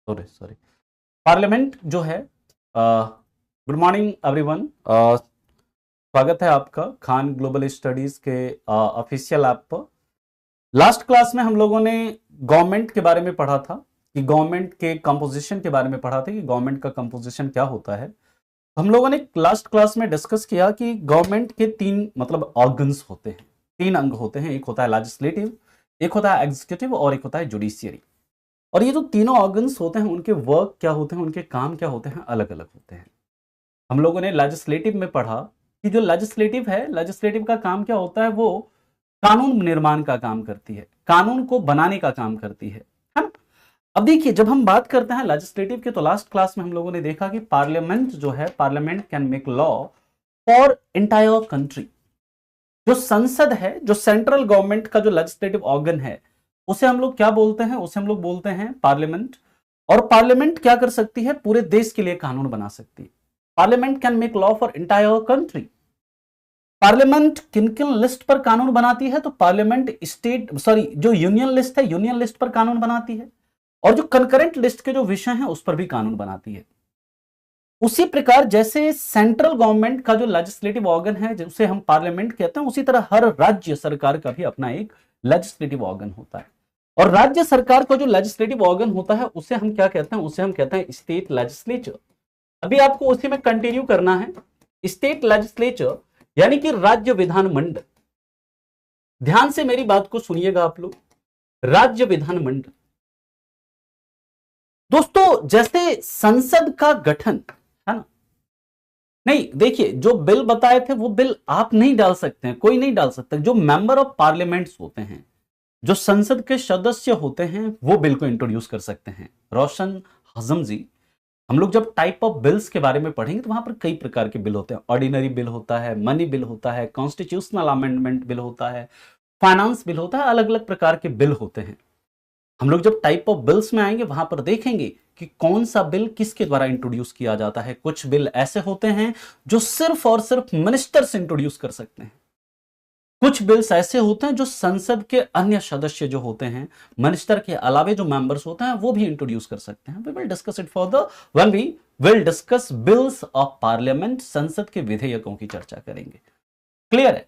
Sorry sorry parliament जो है। Good morning everyone. स्वागत है आपका खान ग्लोबल स्टडीज के ऑफिशियल ऐप पर। लास्ट क्लास में हम लोगों ने गवर्नमेंट के बारे में पढ़ा था कि गवर्नमेंट के कंपोजिशन के बारे में पढ़ा था कि गवर्नमेंट का कंपोजिशन क्या होता है। हम लोगों ने लास्ट क्लास में डिस्कस किया कि गवर्नमेंट के तीन मतलब ऑर्गन्स होते हैं, तीन अंग होते हैं। एक होता है लेजिस्लेटिव, एक होता है एग्जीक्यूटिव और एक होता है जुडिशियरी। और ये जो तीनों ऑर्गन्स होते हैं उनके वर्क क्या होते हैं, उनके काम क्या होते हैं, अलग अलग होते हैं। हम लोगों ने लेजिस्लेटिव में पढ़ा कि जो लेजिस्लेटिव है, लेजिस्लेटिव का काम क्या होता है, वो कानून निर्माण का काम करती है, कानून को बनाने का काम करती है ना। अब देखिए, जब हम बात करते हैं लेजिस्लेटिव की, तो लास्ट क्लास में हम लोगों ने देखा कि पार्लियामेंट जो है, parliament can make law for entire country. जो संसद है, जो सेंट्रल गवर्नमेंट का जो लेजिस्लेटिव ऑर्गन है, उसे हम लोग क्या बोलते हैं? उसे हम लोग बोलते हैं पार्लियामेंट। और पार्लियामेंट क्या कर सकती है? पूरे देश के लिए कानून बना सकती है। Parliament can make law for entire country. Parliament किन किन लिस्ट पर कानून बनाती है? तो पार्लियामेंट जो यूनियन लिस्ट है, यूनियन लिस्ट पर कानून बनाती है। और जो कंकरेंट लिस्ट के जो विषय हैं उस पर भी कानून बनाती है। उसी प्रकार जैसे सेंट्रल गवर्नमेंट का जो लेजिस्लेटिव ऑर्गन है उसे हम पार्लियामेंट कहते हैं, उसी तरह हर राज्य सरकार का भी अपना एक लेजिस्लेटिव ऑर्गन होता है। और राज्य सरकार का जो लेजिस्लेटिव ऑर्गन होता है उसे हम क्या कहते हैं? उसे हम कहते हैं स्टेट लेजिस्लेचर। अभी आपको उसी में कंटिन्यू करना है। स्टेट लेजिस्लेचर यानी कि राज्य विधानमंडल। ध्यान से मेरी बात को सुनिएगा आप लोग। राज्य विधानमंडल दोस्तों, जैसे संसद का गठन है ना। नहीं, देखिए, जो बिल बताए थे वो बिल आप नहीं डाल सकते हैं, कोई नहीं डाल सकता। जो मेंबर ऑफ पार्लियामेंट्स होते हैं, जो संसद के सदस्य होते हैं, वो बिल को इंट्रोड्यूस कर सकते हैं। रोशन हजम जी, हम लोग जब टाइप ऑफ बिल्स के बारे में पढ़ेंगे तो वहां पर कई प्रकार के बिल होते हैं। ऑर्डिनरी बिल होता है, मनी बिल होता है, कॉन्स्टिट्यूशनल अमेंडमेंट बिल होता है, फाइनेंस बिल होता है, अलग अलग प्रकार के बिल होते हैं। हम लोग जब टाइप ऑफ बिल्स में आएंगे वहां पर देखेंगे कि कौन सा बिल किसके द्वारा इंट्रोड्यूस किया जाता है। कुछ बिल ऐसे होते हैं जो सिर्फ और सिर्फ मिनिस्टर्स इंट्रोड्यूस कर सकते हैं। कुछ बिल्स ऐसे होते हैं जो संसद के अन्य सदस्य जो होते हैं, मिनिस्टर के अलावे जो मेंबर्स होते हैं, वो भी इंट्रोड्यूस कर सकते हैं। We will discuss it further when we will discuss bills of parliament. संसद के विधेयकों की चर्चा करेंगे। क्लियर है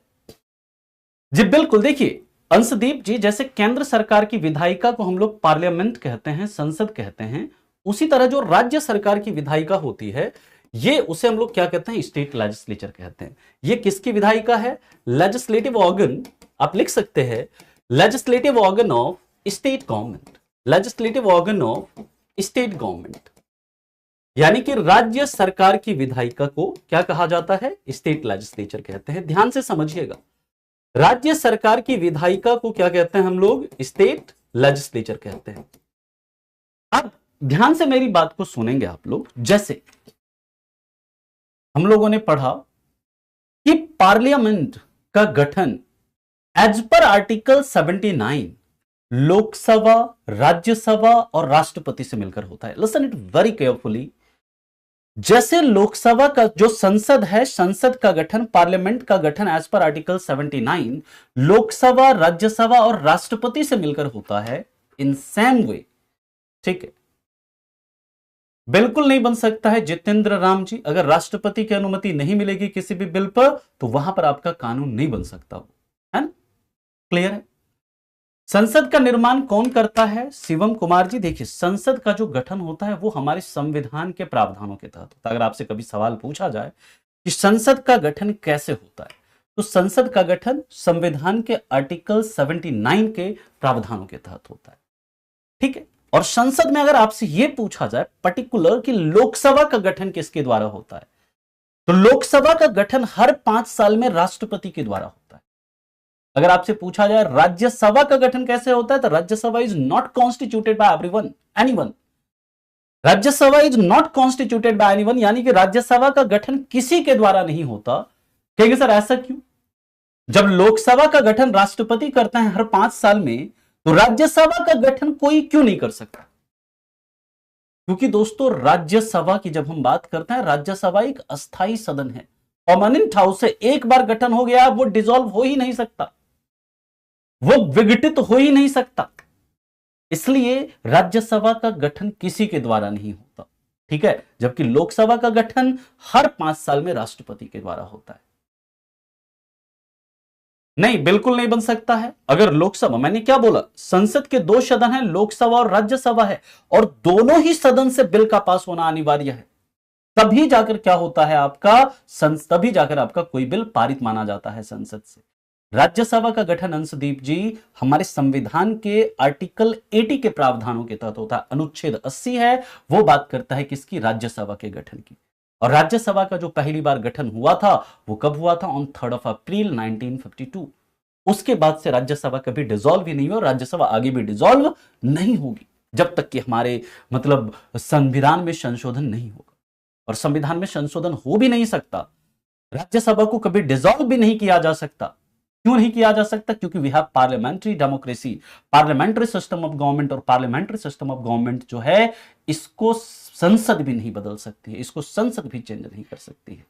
जी? बिल्कुल। देखिए अंशदीप जी, जैसे केंद्र सरकार की विधायिका को हम लोग पार्लियामेंट कहते हैं, संसद कहते हैं, उसी तरह जो राज्य सरकार की विधायिका होती है, ये उसे हम लोग क्या कहते हैं? स्टेट लेजिस्लेचर कहते हैं। ये किसकी विधायिका है? Legislative organ. आप लिख सकते हैं legislative organ of state government. Legislative organ of state government यानी कि राज्य सरकार की विधायिका को क्या कहा जाता है? स्टेट लेजिस्लेचर कहते हैं। ध्यान से समझिएगा, राज्य सरकार की विधायिका को क्या कहते हैं हम लोग? स्टेट लेजिस्लेचर कहते हैं। अब ध्यान से मेरी बात को सुनेंगे आप लोग। जैसे हम लोगों ने पढ़ा कि पार्लियामेंट का गठन as per article 79 Lok Sabha, Rajya Sabha और राष्ट्रपति से मिलकर होता है। Listen it very carefully. जैसे लोकसभा का जो संसद है, संसद का गठन, पार्लियामेंट का गठन as per article 79 Lok Sabha, Rajya Sabha और राष्ट्रपति से मिलकर होता है, इन सेम वे, ठीक है, बिल्कुल नहीं बन सकता है जितेंद्र राम जी। अगर राष्ट्रपति की अनुमति नहीं मिलेगी किसी भी बिल पर, तो वहां पर आपका कानून नहीं बन सकता, है ना? क्लियर है? संसद का निर्माण कौन करता है? शिवम कुमार जी, देखिए, संसद का जो गठन होता है वो हमारे संविधान के प्रावधानों के तहत होता है। अगर आपसे कभी सवाल पूछा जाए कि संसद का गठन कैसे होता है, तो संसद का गठन संविधान के आर्टिकल 79 के प्रावधानों के तहत होता है, ठीक है। और संसद में अगर आपसे यह पूछा जाए पर्टिकुलर कि लोकसभा का गठन किसके द्वारा होता है, तो लोकसभा का गठन हर 5 साल में राष्ट्रपति के द्वारा होता है। अगर आपसे पूछा जाए राज्यसभा का गठन कैसे होता है, तो Rajya Sabha is not constituted by everyone, anyone. Rajya Sabha is not constituted by anyone, यानी कि राज्यसभा का गठन किसी के द्वारा नहीं होता। कहेंगे सर ऐसा क्यों? जब लोकसभा का गठन राष्ट्रपति करता है हर 5 साल में, तो राज्यसभा का गठन कोई क्यों नहीं कर सकता? क्योंकि दोस्तों, राज्यसभा की जब हम बात करते हैं, राज्यसभा एक अस्थायी सदन है, परमानेंट हाउस है। एक बार गठन हो गया, वो डिसॉल्व हो ही नहीं सकता, वो विघटित हो ही नहीं सकता। इसलिए राज्यसभा का गठन किसी के द्वारा नहीं होता, ठीक है, जबकि लोकसभा का गठन हर 5 साल में राष्ट्रपति के द्वारा होता है। नहीं, बिल्कुल नहीं बन सकता है। अगर लोकसभा, मैंने क्या बोला, संसद के 2 सदन है, लोकसभा और राज्यसभा है, और दोनों ही सदन से बिल का पास होना अनिवार्य है, तभी जाकर क्या होता है आपका, तभी जाकर आपका कोई बिल पारित माना जाता है संसद से। राज्यसभा का गठन, अंशदीप जी, हमारे संविधान के आर्टिकल 80 के प्रावधानों के तहत होता है। अनुच्छेद 80 है, वो बात करता है किसकी, राज्यसभा के गठन की। और राज्यसभा का जो पहली बार गठन हुआ था वो कब हुआ था, ऑन 3 अप्रैल 1952। उसके बाद से राज्यसभा कभी डिसॉल्व ही नहीं हुआ, राज्यसभा आगे भी डिसॉल्व नहीं होगी जब तक कि हमारे मतलब संविधान में संशोधन नहीं होगा। और संविधान में संशोधन हो भी नहीं सकता, राज्यसभा को कभी डिसॉल्व भी नहीं किया जा सकता। क्यों नहीं किया जा सकता, क्योंकि we have parliamentary democracy, parliamentary system of government, और पार्लियामेंट्री सिस्टम ऑफ गवर्नमेंट जो है इसको संसद भी नहीं बदल सकती है, इसको संसद भी चेंज नहीं कर सकती है।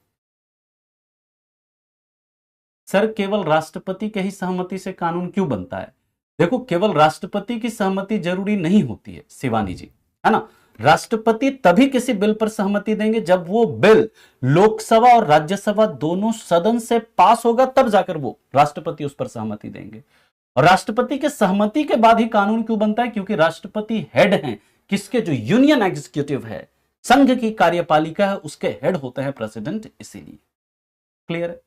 सर केवल राष्ट्रपति के ही सहमति से कानून क्यों बनता है? देखो, केवल राष्ट्रपति की सहमति जरूरी नहीं होती है शिवानी जी, है ना। राष्ट्रपति तभी किसी बिल पर सहमति देंगे जब वो बिल लोकसभा और राज्यसभा दोनों सदन से पास होगा, तब जाकर वो राष्ट्रपति उस पर सहमति देंगे। और राष्ट्रपति के सहमति के बाद ही कानून क्यों बनता है, क्योंकि राष्ट्रपति हेड हैं किसके, जो यूनियन एग्जीक्यूटिव है, संघ की कार्यपालिका है, उसके हेड होते हैं प्रेसिडेंट, इसीलिए। क्लियर है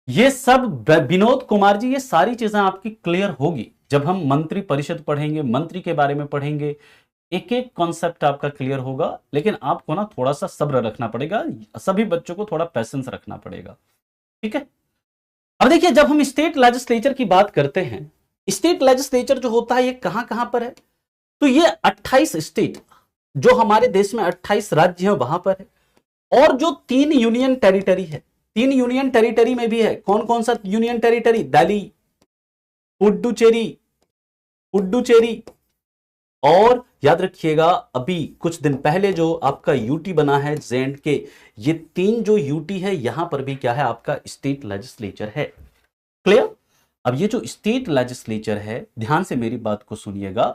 ये सब विनोद कुमार जी, ये सारी चीजें आपकी क्लियर होगी जब हम मंत्री परिषद पढ़ेंगे, मंत्री के बारे में पढ़ेंगे, एक एक कॉन्सेप्ट आपका क्लियर होगा। लेकिन आपको ना थोड़ा सा सब्र रखना पड़ेगा, सभी बच्चों को थोड़ा पैसेंस रखना पड़ेगा, ठीक है। अब देखिए, जब हम स्टेट लेजिस्लेचर की बात करते हैं, स्टेट लेजिस्लेचर जो होता है ये कहां कहां पर है, तो ये 28 स्टेट, जो हमारे देश में 28 राज्य हैं वहां पर है, और जो 3 यूनियन टेरिटरी है, 3 यूनियन टेरिटरी में भी है। कौन कौन सा यूनियन टेरिटरी, दिल्ली, पुडुचेरी, पुडुचेरी, और याद रखिएगा अभी कुछ दिन पहले जो आपका यूटी बना है J&K, ये 3 जो यूटी है यहां पर भी क्या है, आपका स्टेट लेजिस्लेचर है। क्लियर। अब ये जो स्टेट लेजिस्लेचर है, ध्यान से मेरी बात को सुनिएगा,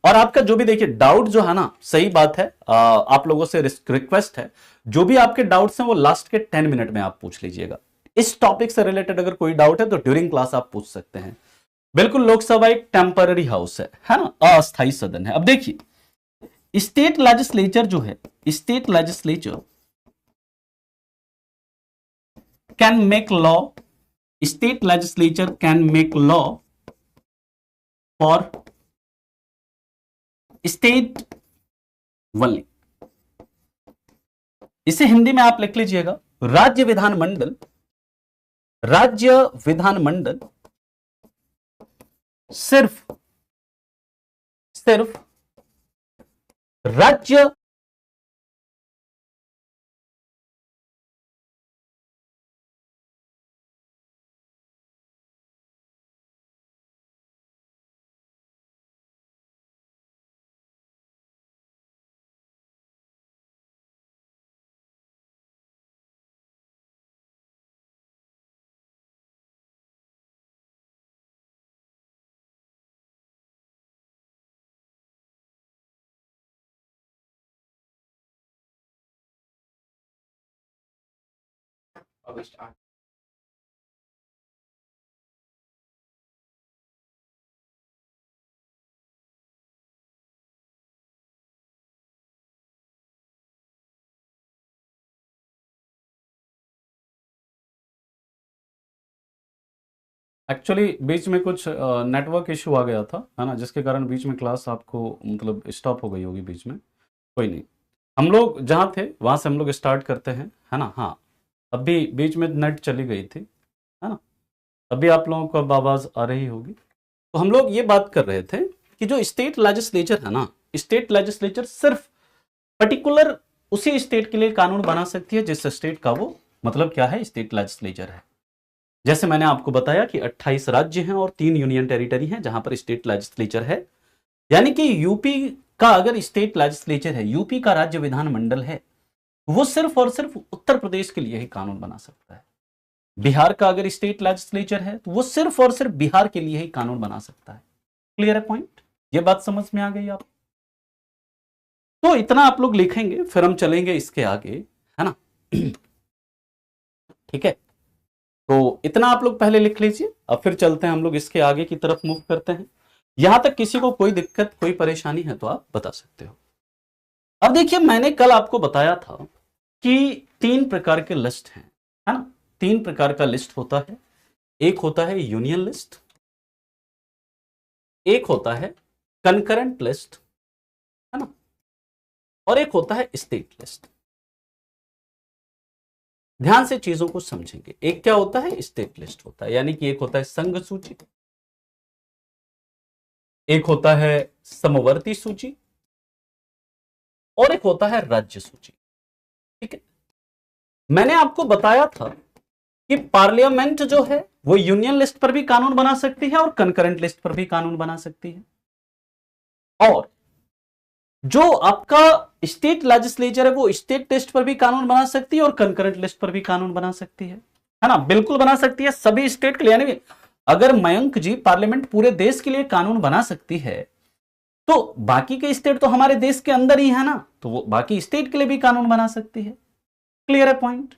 और आपका जो भी देखिए डाउट जो है ना, सही बात है, आप लोगों से रिक्वेस्ट है, जो भी आपके डाउट्स हैं वो लास्ट के 10 मिनट में आप पूछ लीजिएगा। इस टॉपिक से रिलेटेड अगर कोई डाउट है तो ड्यूरिंग क्लास आप पूछ सकते हैं। बिल्कुल, लोकसभा एक टेम्पररी हाउस है ना, अस्थायी सदन है। अब देखिए, स्टेट लेजिस्लेचर जो है, state legislature can make law, state legislature can make law for state only. इसे हिंदी में आप लिख लीजिएगा, राज्य विधानमंडल, राज्य विधानमंडल सिर्फ राज्य एक्चुअली बीच में कुछ नेटवर्क इशू आ गया था, है ना, जिसके कारण बीच में क्लास आपको मतलब स्टॉप हो गई होगी बीच में। कोई नहीं, हम लोग जहाँ थे वहाँ से हम लोग स्टार्ट करते हैं, है ना। हाँ, अभी बीच में नेट चली गई थी, है ना, अभी आप लोगों को अब आवाज़ आ रही होगी। तो हम लोग ये बात कर रहे थे कि जो स्टेट लेजिस्लेचर है ना, स्टेट लेजिस्लेचर सिर्फ पर्टिकुलर उसी स्टेट के लिए कानून बना सकती है जिस स्टेट का वो मतलब क्या है, स्टेट लेजिस्लेचर है। जैसे मैंने आपको बताया कि 28 राज्य हैं और 3 यूनियन टेरिटरी हैं जहां पर स्टेट लेजिस्लेचर है, यानी कि यूपी का अगर स्टेट लेजिस्लेचर है, यूपी का राज्य विधानमंडल है, वो सिर्फ और सिर्फ उत्तर प्रदेश के लिए ही कानून बना सकता है। बिहार का अगर स्टेट लेजिस्लेचर है तो वो सिर्फ और सिर्फ बिहार के लिए ही कानून बना सकता है। क्लियर है पॉइंट? ये बात समझ में आ गई आप? तो इतना आप लोग लिखेंगे, फिर हम चलेंगे इसके आगे, है ना? ठीक है, तो इतना आप लोग पहले लिख लीजिए, अब फिर चलते हैं हम लोग इसके आगे की तरफ मूव करते हैं। यहां तक किसी को कोई दिक्कत, कोई परेशानी है तो आप बता सकते हो। अब देखिए, मैंने कल आपको बताया था कि 3 प्रकार के लिस्ट हैं, है ना? 3 प्रकार का लिस्ट होता है। एक होता है यूनियन लिस्ट, एक होता है कंकरेंट लिस्ट, है ना, और एक होता है स्टेट लिस्ट। ध्यान से चीजों को समझेंगे। एक क्या होता है? स्टेट लिस्ट होता है, यानी कि एक होता है संघ सूची, एक होता है समवर्ती सूची, और एक होता है राज्य सूची। ठीक है, मैंने आपको बताया था कि पार्लियामेंट जो है वो यूनियन लिस्ट पर भी कानून बना सकती है और कंकरेंट लिस्ट पर भी कानून बना सकती है, और जो आपका स्टेट लेजिस्लेचर है वो स्टेट लिस्ट पर भी कानून बना सकती है और कंकरेंट लिस्ट पर भी कानून बना सकती है ना? बिल्कुल बना सकती है, सभी स्टेट के लिए। यानी अगर मयंक जी पार्लियामेंट पूरे देश के लिए कानून बना सकती है, तो बाकी के स्टेट तो हमारे देश के अंदर ही है ना, तो वो बाकी स्टेट के लिए भी कानून बना सकती है। क्लियर है पॉइंट?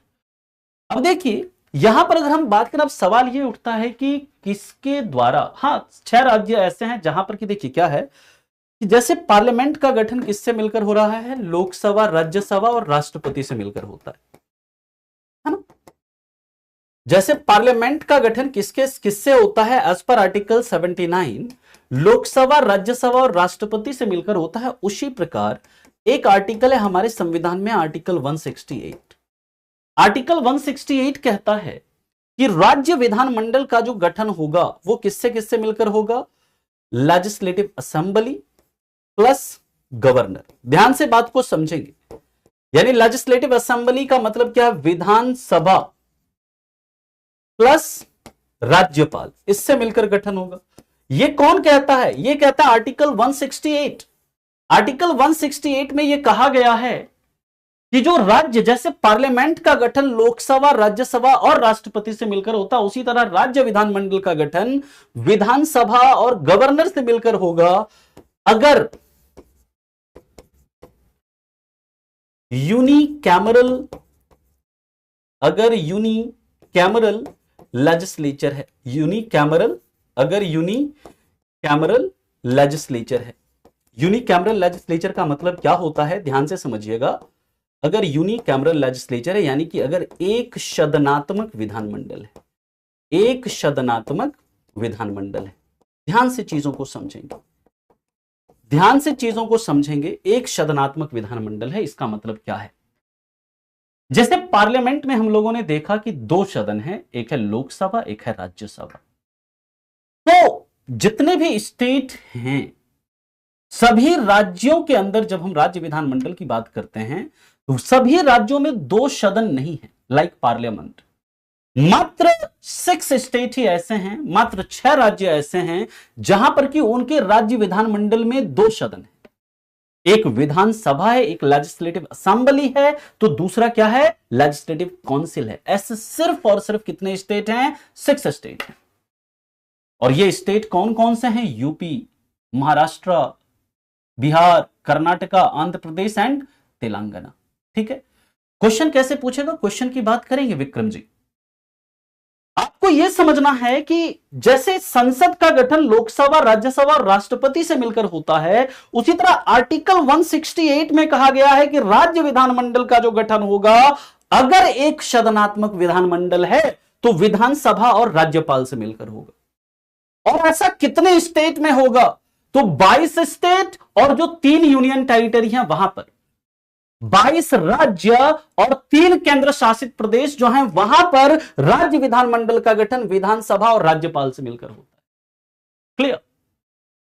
अब देखिए, यहां पर अगर हम बात करें, अब सवाल ये उठता है कि किसके द्वारा, हाँ 6 राज्य ऐसे हैं जहां पर कि देखिए क्या है कि जैसे पार्लियामेंट का गठन किससे मिलकर हो रहा है? लोकसभा, राज्यसभा और राष्ट्रपति से मिलकर होता है ना? जैसे पार्लियामेंट का गठन किससे होता है? As per article 79 Lok Sabha, Rajya Sabha और राष्ट्रपति से मिलकर होता है। उसी प्रकार एक आर्टिकल है हमारे संविधान में, आर्टिकल 168। आर्टिकल 168 कहता है कि राज्य विधानमंडल का जो गठन होगा वो किससे किससे मिलकर होगा? Legislative assembly plus governor. ध्यान से बात को समझेंगे, यानी लेजिस्लेटिव असेंबली का मतलब क्या है? विधानसभा प्लस राज्यपाल, इससे मिलकर गठन होगा। ये कौन कहता है? ये कहता है आर्टिकल 168। आर्टिकल 168 में यह कहा गया है कि जो राज्य, जैसे पार्लियामेंट का गठन लोकसभा, राज्यसभा और राष्ट्रपति से मिलकर होता, उसी तरह राज्य विधानमंडल का गठन विधानसभा और गवर्नर से मिलकर होगा। अगर यूनिकैमरल लेजिस्लेचर है, अगर यूनिकैमरल लेजिस्लेचर है। यूनिकैमरल लेजिस्लेचर का मतलब क्या होता है? ध्यान से समझिएगा। अगर यूनिकैमरल लेजिस्लेचर है, यानी कि अगर एक सदनात्मक विधानमंडल है, एक सदनात्मक विधानमंडल है। ध्यान से चीजों को समझेंगे, ध्यान से चीजों को समझेंगे। एक सदनात्मक विधानमंडल है, इसका मतलब क्या है? जैसे पार्लियामेंट में हम लोगों ने देखा कि 2 सदन हैं, एक है लोकसभा, एक है राज्यसभा। तो जितने भी स्टेट हैं, सभी राज्यों के अंदर जब हम राज्य विधानमंडल की बात करते हैं तो सभी राज्यों में 2 सदन नहीं है लाइक पार्लियामेंट। मात्र 6 स्टेट ही ऐसे हैं, मात्र 6 राज्य ऐसे हैं जहां पर कि उनके राज्य विधानमंडल में 2 सदन है। एक विधानसभा है, एक लेजिस्लेटिव असेंबली है, तो दूसरा क्या है? लेजिस्लेटिव काउंसिल है। ऐसे सिर्फ और सिर्फ कितने स्टेट हैं? 6 स्टेट हैं। और ये स्टेट कौन कौन से हैं? UP, Maharashtra, Bihar, Karnataka, Andhra Pradesh and Telangana. ठीक है, क्वेश्चन कैसे पूछेगा? क्वेश्चन की बात करेंगे विक्रम जी। आपको यह समझना है कि जैसे संसद का गठन लोकसभा, राज्यसभा और राष्ट्रपति से मिलकर होता है, उसी तरह आर्टिकल 168 में कहा गया है कि राज्य विधानमंडल का जो गठन होगा, अगर एक सदनात्मक विधानमंडल है तो विधानसभा और राज्यपाल से मिलकर होगा। और ऐसा कितने स्टेट में होगा? तो 22 स्टेट और जो 3 यूनियन टेरिटरी हैं वहां पर 22 राज्य और 3 केंद्र शासित प्रदेश जो हैं, वहां पर राज्य विधानमंडल का गठन विधानसभा और राज्यपाल से मिलकर होता है। क्लियर?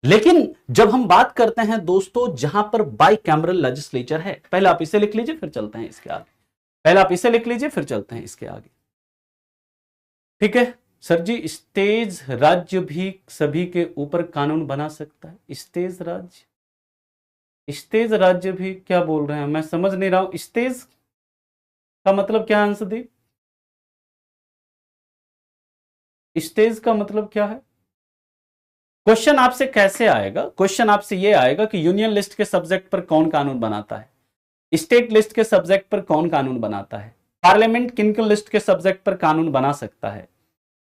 लेकिन जब हम बात करते हैं दोस्तों जहां पर बाइकैमरल लेजिस्लेचर है, पहले आप इसे लिख लीजिए फिर चलते हैं इसके आगे। पहले आप इसे लिख लीजिए फिर चलते हैं इसके आगे। ठीक है सर जी, स्टेज राज्य भी सभी के ऊपर कानून बना सकता है। स्टेज राज्य भी क्या बोल रहे हैं? मैं समझ नहीं रहा हूं। स्टेज का मतलब क्या है अंशदीप? स्टेज का मतलब क्या है? क्वेश्चन आपसे कैसे आएगा? क्वेश्चन आपसे ये आएगा कि यूनियन लिस्ट के सब्जेक्ट पर कौन कानून बनाता है, स्टेट लिस्ट के सब्जेक्ट पर कौन कानून बनाता है, पार्लियामेंट किन किन लिस्ट के सब्जेक्ट पर कानून बना सकता है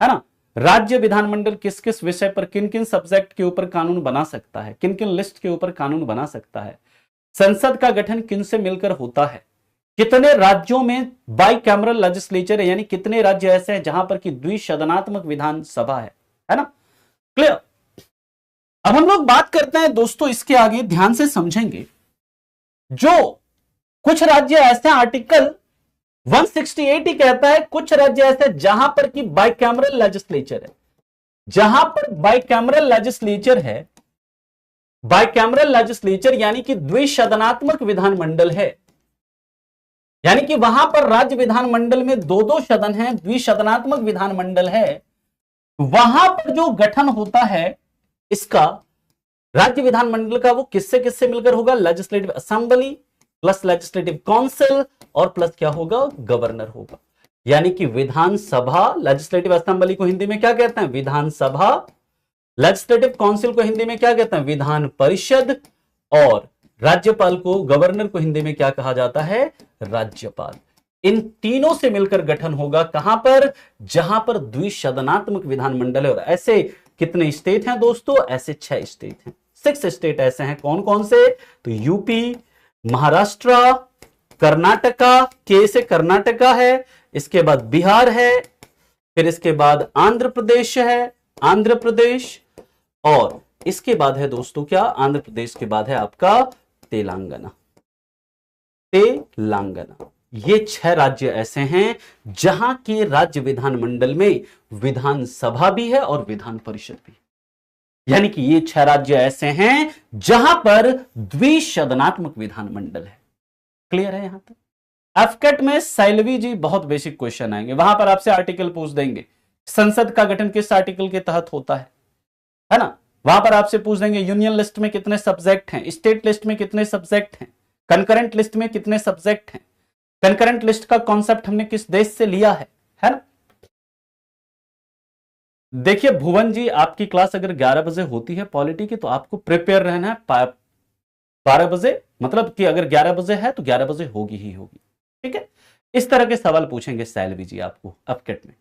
ना, राज्य विधानमंडल किस किस विषय पर किन किन सब्जेक्ट के ऊपर कानून बना सकता है, किन किन लिस्ट के ऊपर कानून बना सकता है, संसद का गठन किन से मिलकर होता है, कितने राज्यों में बाई कैमरल लेजिस्लेचर है, यानी कितने राज्य ऐसे हैं जहां पर कि द्विसदनात्मक विधानसभा है ना। क्लियर। अब हम लोग बात करते हैं दोस्तों, इसके आगे ध्यान से समझेंगे, जो कुछ राज्य ऐसे, आर्टिकल 168 ही कहता है कुछ राज्य ऐसे जहां पर कि बाइकैमरल लेजिस्लेचर है, जहां पर बाइकैमरल लेजिस्लेचर है, बाइकैमरल लेजिस्लेचर यानी कि द्विसदनात्मक विधानमंडल है, यानी कि वहां पर राज्य विधानमंडल में दो दो सदन है, द्विसदनात्मक विधानमंडल है, वहां पर जो गठन होता है इसका राज्य विधानमंडल का, वो किससे किससे मिलकर होगा, legislative assembly plus legislative council और प्लस क्या होगा, गवर्नर होगा। यानी कि विधानसभा, लेजिस्लेटिव असेंबली को हिंदी में क्या कहते हैं, विधानसभा, लेजिस्लेटिव काउंसिल को हिंदी में क्या कहते हैं, विधान परिषद, और राज्यपाल को, गवर्नर को हिंदी में क्या कहा जाता है, राज्यपाल। इन तीनों से मिलकर गठन होगा कहां पर, जहां पर द्विसदनात्मक विधानमंडल है। और ऐसे कितने स्टेट हैं दोस्तों, ऐसे 6 स्टेट हैं, 6 स्टेट ऐसे हैं। कौन कौन से, तो यूपी, महाराष्ट्र, कर्नाटका, के से कर्नाटका है, इसके बाद बिहार है, फिर इसके बाद आंध्र प्रदेश है, आंध्र प्रदेश, और इसके बाद है दोस्तों क्या, आंध्र प्रदेश के बाद है आपका तेलंगाना, तेलंगाना। ये 6 राज्य ऐसे हैं जहां के राज्य विधानमंडल में विधानसभा भी है और विधान परिषद भी, यानी कि ये 6 राज्य ऐसे हैं जहां पर द्विसदनात्मक विधानमंडल है। क्लियर है यहां तक? एफकेट में सैलवी जी बहुत बेसिक क्वेश्चन आएंगे, वहां पर आपसे आर्टिकल पूछ देंगे, संसद का गठन किस आर्टिकल के तहत होता है ना। वहां पर आपसे पूछ देंगे यूनियन लिस्ट में कितने सब्जेक्ट हैं, स्टेट लिस्ट में कितने सब्जेक्ट हैं, कंकरेंट लिस्ट में कितने सब्जेक्ट हैं, कंकरेंट लिस्ट का कॉन्सेप्ट हमने किस देश से लिया है ना। देखिए भुवन जी, आपकी क्लास अगर 11 बजे होती है पॉलिटी की, तो आपको प्रिपेयर रहना है 12 बजे, मतलब कि अगर 11 बजे है तो 11 बजे होगी ही होगी, ठीक है। इस तरह के सवाल पूछेंगे सैलवी जी आपको अपकेट में।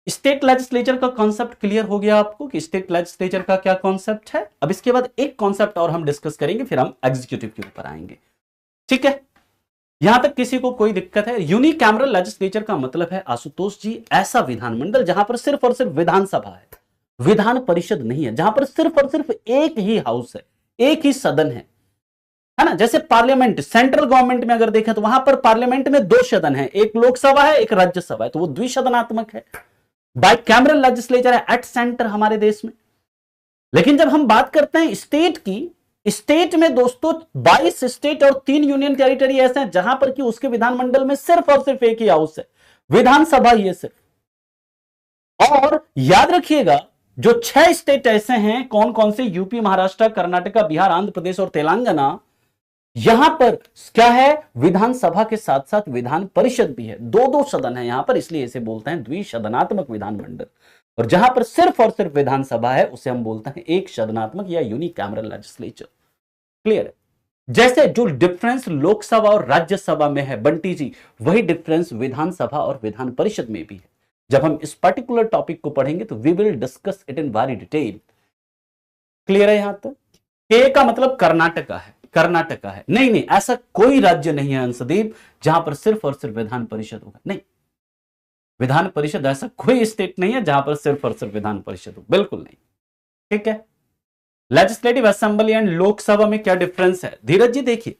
स्टेट लेजिस्लेचर का कॉन्सेप्ट क्लियर हो गया आपको कि स्टेट लेजिस्लेचर का क्या कॉन्सेप्ट है। अब इसके बाद एक कॉन्सेप्ट और हम डिस्कस करेंगे, फिर हम एग्जीक्यूटिव के ऊपर आएंगे, ठीक है। यहां तक किसी को कोई दिक्कत है? यूनिकैमरल लेजिस्लेचर का मतलब है आशुतोष जी ऐसा विधानमंडल जहां पर सिर्फ और सिर्फ विधानसभा है, विधान परिषद नहीं है, जहां पर सिर्फ और सिर्फ एक ही हाउस है, एक ही सदन है ना। जैसे पार्लियामेंट, सेंट्रल गवर्नमेंट में अगर देखें तो वहां पर पार्लियामेंट में 2 सदन है, एक लोकसभा है, एक राज्यसभा है, तो वो द्विसदनात्मक है, बाइकैमरल लेजिस्लेचर है एट सेंटर हमारे देश में। लेकिन जब हम बात करते हैं स्टेट की, स्टेट में दोस्तों 22 स्टेट और 3 यूनियन टेरिटरी ऐसे हैं जहां पर कि उसके विधानमंडल में सिर्फ और सिर्फ एक ही हाउस है, विधानसभा ही है सिर्फ। और याद रखिएगा जो 6 स्टेट ऐसे हैं, कौन कौन से, यूपी, महाराष्ट्र, कर्नाटका, बिहार, आंध्र प्रदेश और तेलंगाना, यहां पर क्या है, विधानसभा के साथ साथ विधान परिषद भी है, 2-2 सदन है यहां पर, इसलिए इसे बोलते हैं द्विसदनात्मक विधानमंडल। और जहां पर सिर्फ और सिर्फ विधानसभा है उसे हम बोलते हैं एक सदनात्मक या यूनिकैमरल लेजिस्लेचर। क्लियर है? जैसे जो डिफरेंस लोकसभा और राज्यसभा में है बंटी जी, वही डिफरेंस विधानसभा और विधान परिषद में भी है। जब हम इस पर्टिकुलर टॉपिक को पढ़ेंगे तो we will discuss it in very detail. Clear है यहां तक? के का मतलब कर्नाटका है, कर्नाटका है, नहीं नहीं ऐसा कोई राज्य नहीं है अंशदीप जहां पर सिर्फ और सिर्फ विधान परिषद होगा, नहीं, विधान परिषद ऐसा कोई स्टेट नहीं है जहां पर सिर्फ और सिर्फ विधान परिषद हो, बिल्कुल नहीं, ठीक है। लेजिस्लेटिव असेंबली एंड लोकसभा में क्या डिफरेंस है धीरज जी? देखिए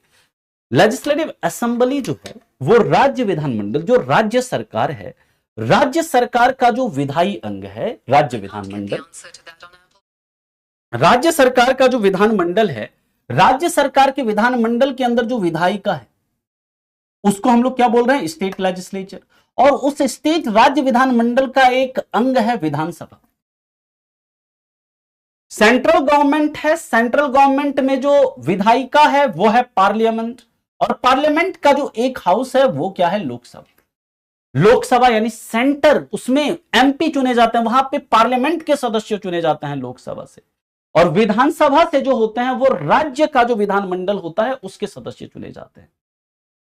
लेजिस्लेटिव असेंबली जो है वो राज्य विधानमंडल, जो राज्य सरकार है, राज्य सरकार का जो विधायी अंग है, राज्य विधानमंडल, राज्य सरकार का जो विधानमंडल है, राज्य सरकार के विधानमंडल के अंदर जो विधायिका है उसको हम लोग क्या बोल रहे हैं, स्टेट लेजिस्लेचर। और उस स्टेट राज्य विधानमंडल का एक अंग है विधानसभा। सेंट्रल गवर्नमेंट है, सेंट्रल गवर्नमेंट में जो विधायिका है वो है पार्लियामेंट, और पार्लियामेंट का जो एक हाउस है वो क्या है, लोकसभा। लोकसभा यानी सेंटर, उसमें एमपी चुने जाते हैं, वहां पे पार्लियामेंट के सदस्य चुने जाते हैं लोकसभा से। और विधानसभा से जो होते हैं वो राज्य का जो विधानमंडल होता है उसके सदस्य चुने जाते हैं।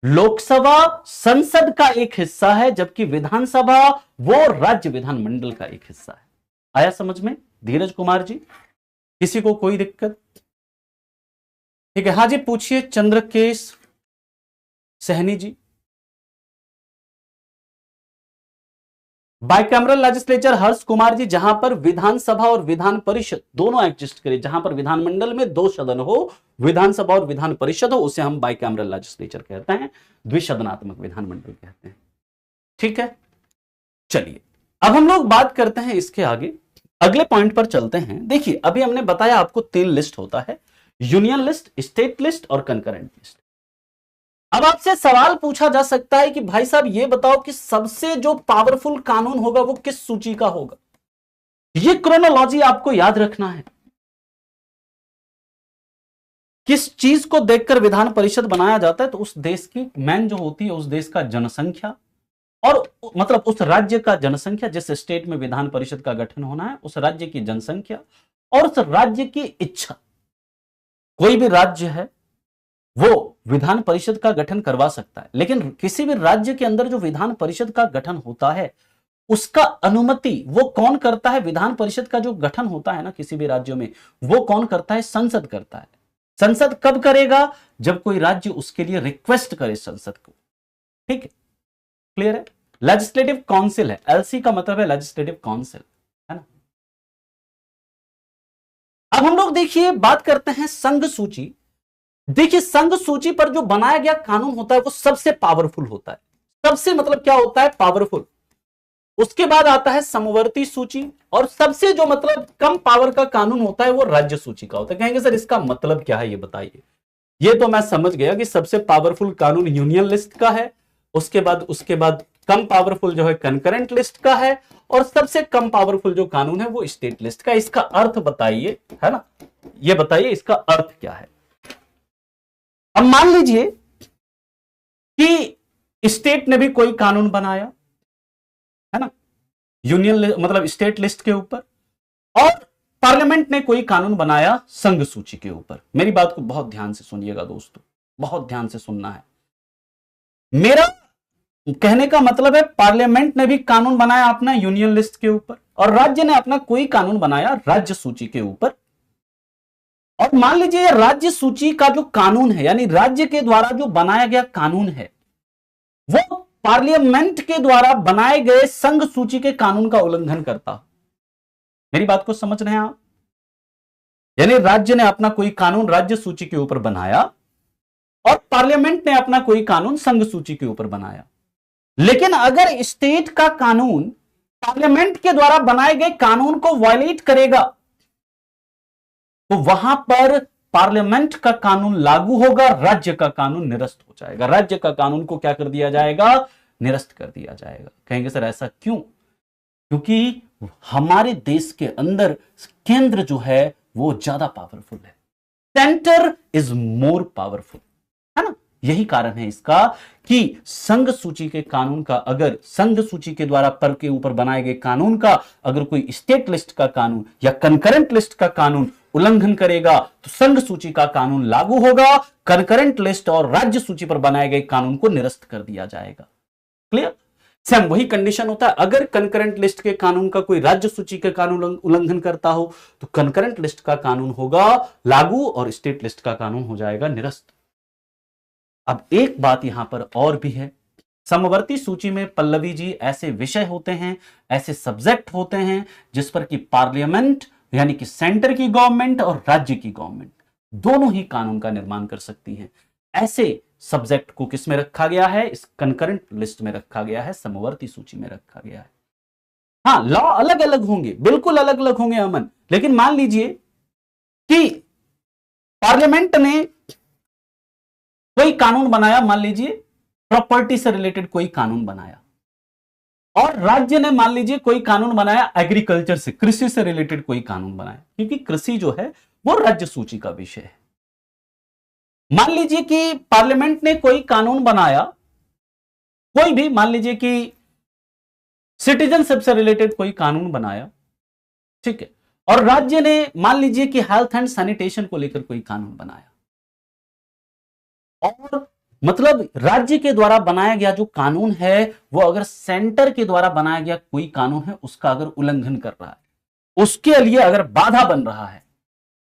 लोकसभा संसद का एक हिस्सा है, जबकि विधानसभा वो राज्य विधानमंडल का एक हिस्सा है। आया समझ में धीरज कुमार जी? किसी को कोई दिक्कत? ठीक है, हाजी पूछिए चंद्रकेश सहनी जी। बाइकैमरल लेजिस्लेचर हर्ष कुमार जी, जहां पर विधानसभा और विधान परिषद दोनों एग्जिस्ट करे, जहां पर विधानमंडल में 2 सदन हो, विधानसभा और विधान परिषद हो, उसे हम बाइकैमरल लेजिस्लेचर कहते हैं, द्विसदनात्मक विधानमंडल कहते हैं। ठीक है, चलिए अब हम लोग बात करते हैं इसके आगे, अगले पॉइंट पर चलते हैं। देखिए अभी हमने बताया आपको 3 लिस्ट होता है, यूनियन लिस्ट, स्टेट लिस्ट और कंकरेंट लिस्ट। अब आपसे सवाल पूछा जा सकता है कि भाई साहब ये बताओ कि सबसे जो पावरफुल कानून होगा वो किस सूची का होगा? ये क्रोनोलॉजी आपको याद रखना है। किस चीज को देखकर विधान परिषद बनाया जाता है? तो उस देश की मैन जो होती है, उस देश का जनसंख्या, और मतलब उस राज्य का जनसंख्या, जिस स्टेट में विधान परिषद का गठन होना है, उस राज्य की जनसंख्या और उस राज्य की इच्छा। कोई भी राज्य है वो विधान परिषद का गठन करवा सकता है, लेकिन किसी भी राज्य के अंदर जो विधान परिषद का गठन होता है उसका अनुमति वो कौन करता है? विधान परिषद का जो गठन होता है ना किसी भी राज्य में, वो कौन करता है? संसद करता है। संसद कब करेगा? जब कोई राज्य उसके लिए रिक्वेस्ट करे संसद को। ठीक है, क्लियर है? लेजिस्लेटिव काउंसिल है, एलसी का मतलब है लेजिस्लेटिव काउंसिल, है ना। अब हम लोग देखिए बात करते हैं संघ सूची। देखिए संघ सूची पर जो बनाया गया कानून होता है वो सबसे पावरफुल होता है। सबसे मतलब क्या होता है? पावरफुल। उसके बाद आता है समवर्ती सूची, और सबसे जो मतलब कम पावर का कानून होता है वो राज्य सूची का होता है। कहेंगे सर इसका मतलब क्या है ये बताइए। ये तो मैं समझ गया कि सबसे पावरफुल कानून यूनियन लिस्ट का है, उसके बाद कम पावरफुल जो है कंकरेंट लिस्ट का है, और सबसे कम पावरफुल जो कानून है वो स्टेट लिस्ट का। इसका अर्थ बताइए, है ना, ये बताइए इसका अर्थ क्या है। अब मान लीजिए कि स्टेट ने भी कोई कानून बनाया, है ना, यूनियन मतलब स्टेट लिस्ट के ऊपर, और पार्लियामेंट ने कोई कानून बनाया संघ सूची के ऊपर। मेरी बात को बहुत ध्यान से सुनिएगा दोस्तों, बहुत ध्यान से सुनना है। मेरा कहने का मतलब है पार्लियामेंट ने भी कानून बनाया अपना यूनियन लिस्ट के ऊपर, और राज्य ने अपना कोई कानून बनाया राज्य सूची के ऊपर। और मान लीजिए राज्य सूची का जो कानून है, यानी राज्य के द्वारा जो बनाया गया कानून है, वो पार्लियामेंट के द्वारा बनाए गए संघ सूची के कानून का उल्लंघन करता। मेरी बात को समझ रहे हैं आप? यानी राज्य ने अपना कोई कानून राज्य सूची के ऊपर बनाया और पार्लियामेंट ने अपना कोई कानून संघ सूची के ऊपर बनाया, लेकिन अगर स्टेट का कानून पार्लियामेंट के द्वारा बनाए गए कानून को वायलेट करेगा तो वहां पर पार्लियामेंट का कानून लागू होगा, राज्य का कानून निरस्त हो जाएगा। राज्य का कानून को क्या कर दिया जाएगा? निरस्त कर दिया जाएगा। कहेंगे सर ऐसा क्यों? क्योंकि हमारे देश के अंदर केंद्र जो है वो ज्यादा पावरफुल है, सेंटर इज मोर पावरफुल, है ना। यही कारण है इसका कि संघ सूची के कानून का, अगर संघ सूची के द्वारा पर के ऊपर बनाए गए कानून का अगर कोई स्टेट लिस्ट का कानून या कंकरेंट लिस्ट का कानून उल्लंघन करेगा तो संघ सूची का कानून लागू होगा, कंकरेंट लिस्ट और राज्य सूची पर बनाए गए कानून को निरस्त कर दिया जाएगा। क्लियर? सेम वही कंडीशन होता है, अगर कंकरेंट लिस्ट के कानून का कोई राज्य सूची के कानून उल्लंघन करता हो तो कंकरेंट लिस्ट का कानून होगा लागू और स्टेट लिस्ट का कानून हो जाएगा निरस्त। अब एक बात यहां पर और भी है, समवर्ती सूची में पल्लवी जी ऐसे विषय होते हैं, ऐसे सब्जेक्ट होते हैं जिस पर कि पार्लियामेंट यानी कि सेंटर की गवर्नमेंट और राज्य की गवर्नमेंट दोनों ही कानून का निर्माण कर सकती हैं। ऐसे सब्जेक्ट को किस में रखा गया है? इस कंकरेंट लिस्ट में रखा गया है, समवर्ती सूची में रखा गया है। हाँ, लॉ अलग अलग होंगे, बिल्कुल अलग अलग होंगे अमन, लेकिन मान लीजिए कि पार्लियामेंट ने कोई कानून बनाया, मान लीजिए प्रॉपर्टी से रिलेटेड कोई कानून बनाया, और राज्य ने मान लीजिए कोई कानून बनाया एग्रीकल्चर से, कृषि से रिलेटेड कोई कानून बनाया, क्योंकि कृषि जो है वो राज्य सूची का विषय है। मान लीजिए कि पार्लियामेंट ने कोई कानून बनाया, कोई भी, मान लीजिए कि सिटीजनशिप से रिलेटेड कोई कानून बनाया, ठीक है, और राज्य ने मान लीजिए कि हेल्थ एंड सैनिटेशन को लेकर कोई कानून बनाया, और मतलब राज्य के द्वारा बनाया गया जो कानून है वो अगर सेंटर के द्वारा बनाया गया कोई कानून है उसका अगर उल्लंघन कर रहा है, उसके लिए अगर बाधा बन रहा है,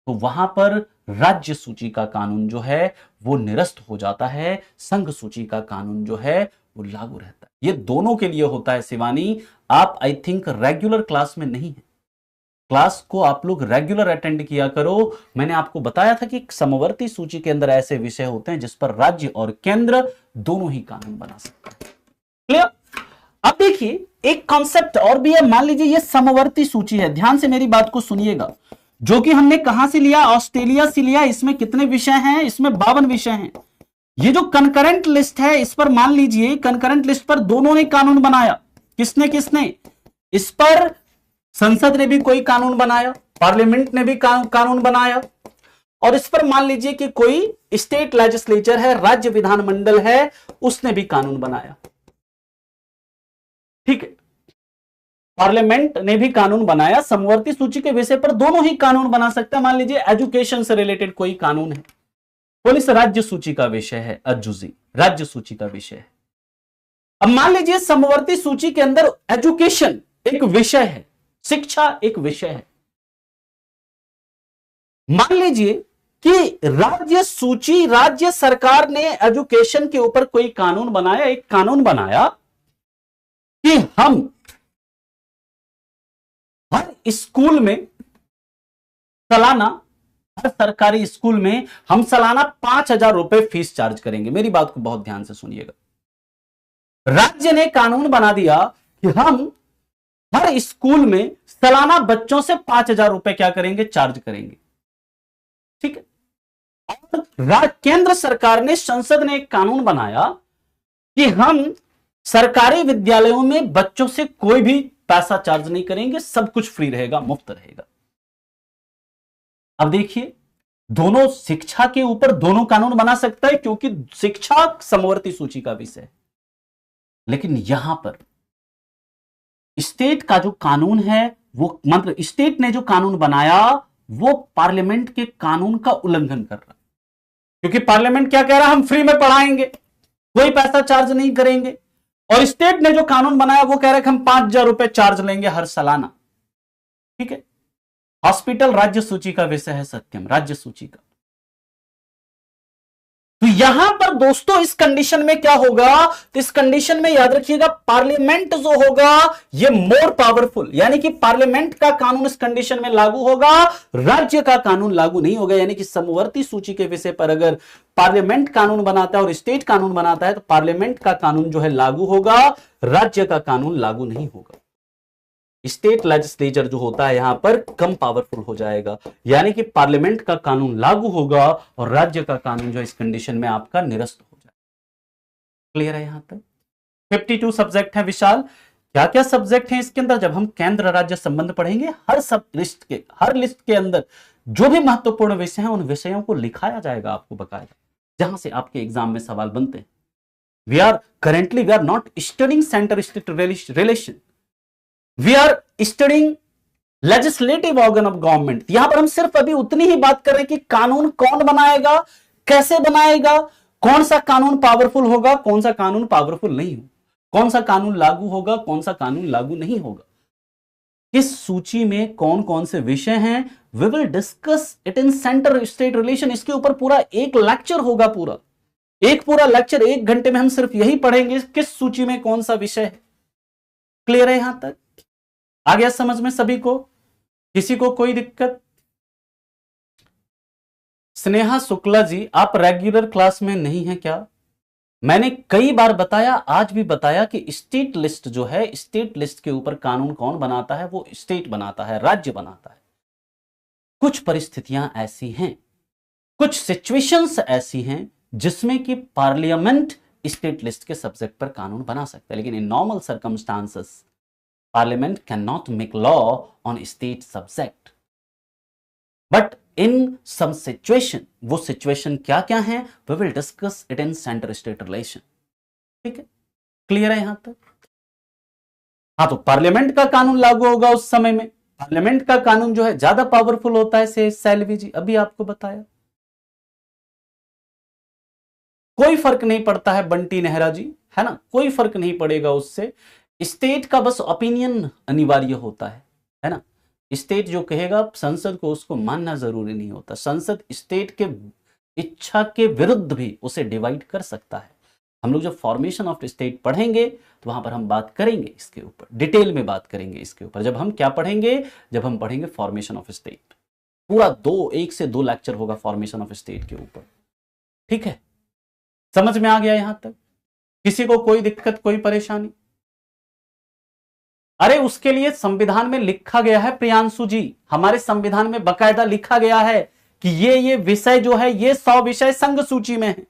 तो वहां पर राज्य सूची का कानून जो है वो निरस्त हो जाता है, संघ सूची का कानून जो है वो लागू रहता है। ये दोनों के लिए होता है शिवानी। आप आई थिंक रेगुलर क्लास में नहीं है, क्लास को आप लोग रेगुलर अटेंड किया करो। मैंने आपको बताया था कि समवर्ती सूची के अंदर ऐसे विषय होते हैं जिस पर राज्य और केंद्र दोनों ही कानून बना सकते हैं। क्लियर? अब देखिए एक कॉन्सेप्ट और भी है। मान लीजिए ये समवर्ती सूची है, ध्यान से मेरी बात को सुनिएगा, जो कि हमने कहां से लिया, ऑस्ट्रेलिया से लिया। इसमें कितने विषय हैं? इसमें 52 विषय हैं। ये जो कंकरेंट लिस्ट है इस पर मान लीजिए कंकरेंट लिस्ट पर दोनों ने कानून बनाया। किसने किसने? इस पर संसद ने भी कोई कानून बनाया, पार्लियामेंट ने भी कानून बनाया, और इस पर मान लीजिए कि कोई स्टेट लेजिस्लेचर है, राज्य विधानमंडल है, उसने भी कानून बनाया। ठीक है, पार्लियामेंट ने भी कानून बनाया। समवर्ती सूची के विषय पर दोनों ही कानून बना सकते हैं। मान लीजिए एजुकेशन से रिलेटेड कोई कानून है, पुलिस राज्य सूची का विषय है, अज्जुजी राज्य सूची का विषय है। अब मान लीजिए समवर्ती सूची के अंदर एजुकेशन एक विषय है, शिक्षा एक विषय है। मान लीजिए कि राज्य सूची, राज्य सरकार ने एजुकेशन के ऊपर कोई कानून बनाया, एक कानून बनाया कि हम हर स्कूल में सालाना, हर सरकारी स्कूल में हम सालाना 5,000 रुपए फीस चार्ज करेंगे। मेरी बात को बहुत ध्यान से सुनिएगा। राज्य ने कानून बना दिया कि हम हर स्कूल में सालाना बच्चों से 5,000 रुपए क्या करेंगे? चार्ज करेंगे। ठीक है। और केंद्र सरकार ने, संसद ने एक कानून बनाया कि हम सरकारी विद्यालयों में बच्चों से कोई भी पैसा चार्ज नहीं करेंगे, सब कुछ फ्री रहेगा, मुफ्त रहेगा। अब देखिए दोनों, शिक्षा के ऊपर दोनों कानून बना सकता है क्योंकि शिक्षा समवर्ती सूची का विषय है। लेकिन यहां पर स्टेट का जो कानून है वो, मतलब स्टेट ने जो कानून बनाया वो पार्लियामेंट के कानून का उल्लंघन कर रहा है, क्योंकि पार्लियामेंट क्या कह रहा है? हम फ्री में पढ़ाएंगे, कोई पैसा चार्ज नहीं करेंगे। और स्टेट ने जो कानून बनाया वो कह रहा है कि हम 5,000 रुपए चार्ज लेंगे हर सालाना। ठीक है। हॉस्पिटल राज्य सूची का विषय है, सत्यम राज्य सूची का। तो यहां पर दोस्तों इस कंडीशन में क्या होगा? तो इस कंडीशन में याद रखिएगा पार्लियामेंट जो होगा ये मोर पावरफुल, यानी कि पार्लियामेंट का कानून इस कंडीशन में लागू होगा, राज्य का कानून लागू नहीं होगा। यानी कि समवर्ती सूची के विषय पर अगर पार्लियामेंट कानून बनाता है और स्टेट कानून बनाता है तो पार्लियामेंट का कानून जो है लागू होगा, राज्य का कानून लागू नहीं होगा। स्टेट लेजिस्लेचर जो होता है यहां पर कम पावरफुल हो जाएगा, यानी कि पार्लियामेंट का कानून लागू होगा और राज्य का कानून जो इस कंडीशन में आपका निरस्त हो जाएगा। क्लियर है यहां तक? 52 सब्जेक्ट है विशाल। क्या क्या सब्जेक्ट हैं इसके अंदर? जब हम केंद्र राज्य संबंध पढ़ेंगे, हर लिस्ट के अंदर जो भी महत्वपूर्ण विषय हैं उन विषयों को लिखाया जाएगा आपको बकायदा, जहां से आपके एग्जाम में सवाल बनते हैं। We are not studying centre state relation, we are studying legislative organ of government. यहां पर हम सिर्फ अभी उतनी ही बात कर रहे हैं कि कानून कौन बनाएगा, कैसे बनाएगा, कौन सा कानून पावरफुल होगा, कौन सा कानून पावरफुल नहीं होगा, कौन सा कानून लागू होगा, कौन सा कानून लागू नहीं होगा, किस सूची में कौन कौन से विषय हैं। We will discuss it in centre state relation. इसके ऊपर पूरा एक लेक्चर होगा, पूरा लेक्चर 1 घंटे में हम सिर्फ यही पढ़ेंगे किस सूची में कौन सा विषय है। क्लियर है यहां तक? आ गया समझ में सभी को? किसी को कोई दिक्कत? स्नेहा शुक्ला जी, आप रेगुलर क्लास में नहीं है क्या? मैंने कई बार बताया, आज भी बताया कि स्टेट लिस्ट जो है, स्टेट लिस्ट के ऊपर कानून कौन बनाता है? वो स्टेट बनाता है, राज्य बनाता है। कुछ परिस्थितियां ऐसी हैं, कुछ सिचुएशंस ऐसी हैं जिसमें कि पार्लियामेंट स्टेट लिस्ट के सब्जेक्ट पर कानून बना सकता है, लेकिन in normal circumstances Parliament cannot make law on state subject. But in some situation, वो situation क्या क्या है? We will discuss it in center state relation. ठीक है, क्लियर है यहां तक? हाँ, तो पार्लियामेंट का कानून लागू होगा उस समय में, पार्लियामेंट का कानून जो है ज्यादा पावरफुल होता है से सैलवी जी, अभी आपको बताया। कोई फर्क नहीं पड़ता है बंटी नेहरा जी, है ना, कोई फर्क नहीं पड़ेगा उससे। स्टेट का बस ओपिनियन अनिवार्य होता है ना। स्टेट जो कहेगा संसद को उसको मानना जरूरी नहीं होता। संसद स्टेट के इच्छा के विरुद्ध भी उसे डिवाइड कर सकता है। हम लोग जब फॉर्मेशन ऑफ स्टेट पढ़ेंगे तो वहां पर हम बात करेंगे इसके ऊपर, डिटेल में बात करेंगे इसके ऊपर। जब हम क्या पढ़ेंगे, जब हम पढ़ेंगे फॉर्मेशन ऑफ स्टेट, पूरा 1 से 2 लेक्चर होगा फॉर्मेशन ऑफ स्टेट के ऊपर, ठीक है। समझ में आ गया यहां तक? किसी को कोई दिक्कत, कोई परेशानी? अरे उसके लिए संविधान में लिखा गया है प्रियांशु जी, हमारे संविधान में बकायदा लिखा गया है कि ये विषय जो है, ये 100 विषय संघ सूची में है,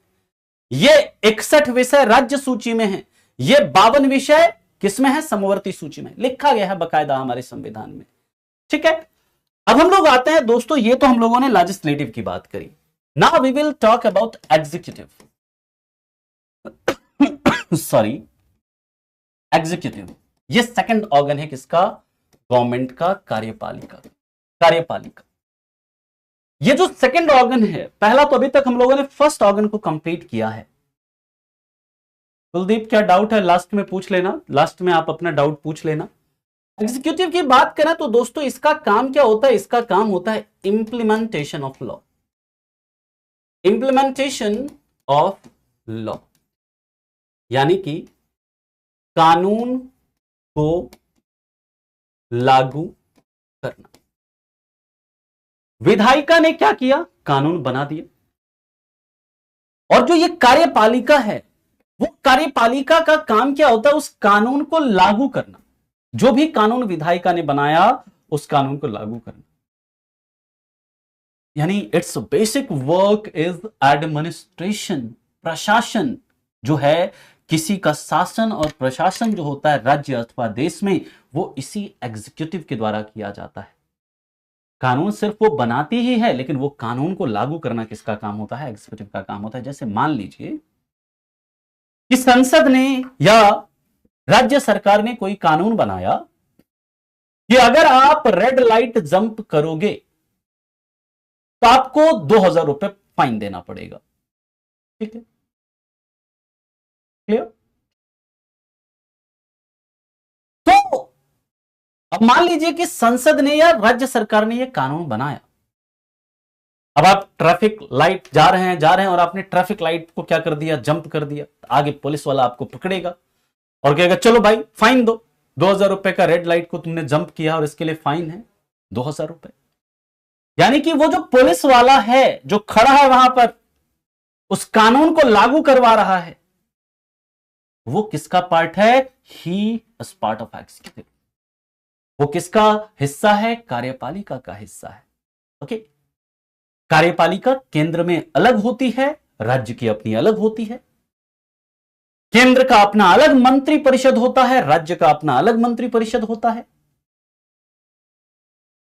ये 61 विषय राज्य सूची में है, ये 52 विषय किसमें है, समवर्ती सूची में लिखा गया है बकायदा हमारे संविधान में, ठीक है। अब हम लोग आते हैं दोस्तों, ये तो हम लोगों ने लेजिस्लेटिव की बात करी। Now we will talk about executive, sorry executive. ये सेकंड ऑर्गन है किसका, गवर्नमेंट का, कार्यपालिका। ये जो सेकंड ऑर्गन है, पहला तो अभी तक हम लोगों ने फर्स्ट ऑर्गन को कंप्लीट किया है। कुलदीप क्या डाउट है, लास्ट में पूछ लेना, लास्ट में आप अपना डाउट पूछ लेना। एग्जीक्यूटिव की बात करें तो दोस्तों इसका काम क्या होता है, इसका काम होता है implementation of law, implementation of law, यानी कि कानून को लागू करना। विधायिका ने क्या किया, कानून बना दिया। और जो ये कार्यपालिका है, वो कार्यपालिका का काम क्या होता है, उस कानून को लागू करना। जो भी कानून विधायिका ने बनाया उस कानून को लागू करना, यानी it's basic work is administration. प्रशासन जो है, किसी का शासन और प्रशासन जो होता है राज्य अथवा देश में, वो इसी एग्जीक्यूटिव के द्वारा किया जाता है। कानून सिर्फ वो बनाती ही है, लेकिन वो कानून को लागू करना किसका काम होता है, एग्जीक्यूटिव का काम होता है। जैसे मान लीजिए कि संसद ने या राज्य सरकार ने कोई कानून बनाया कि अगर आप रेड लाइट जंप करोगे तो आपको 2000 रुपए फाइन देना पड़ेगा, ठीक है, क्लियर। तो अब मान लीजिए कि संसद ने या राज्य सरकार ने यह कानून बनाया। अब आप ट्रैफिक लाइट जा रहे हैं और आपने ट्रैफिक लाइट को क्या कर दिया, जंप कर दिया। आगे पुलिस वाला आपको पकड़ेगा और कहेगा चलो भाई फाइन दो, 2000 रुपए का रेड लाइट को तुमने जंप किया और इसके लिए फाइन है 2000 रुपए। यानी कि वो जो पुलिस वाला है जो खड़ा है वहां पर, उस कानून को लागू करवा रहा है, वो किसका पार्ट है, he is part of executive. वो किसका हिस्सा है, कार्यपालिका का हिस्सा है, ओके। कार्यपालिका केंद्र में अलग होती है, राज्य की अपनी अलग होती है। केंद्र का अपना अलग मंत्री परिषद होता है, राज्य का अपना अलग मंत्री परिषद होता है।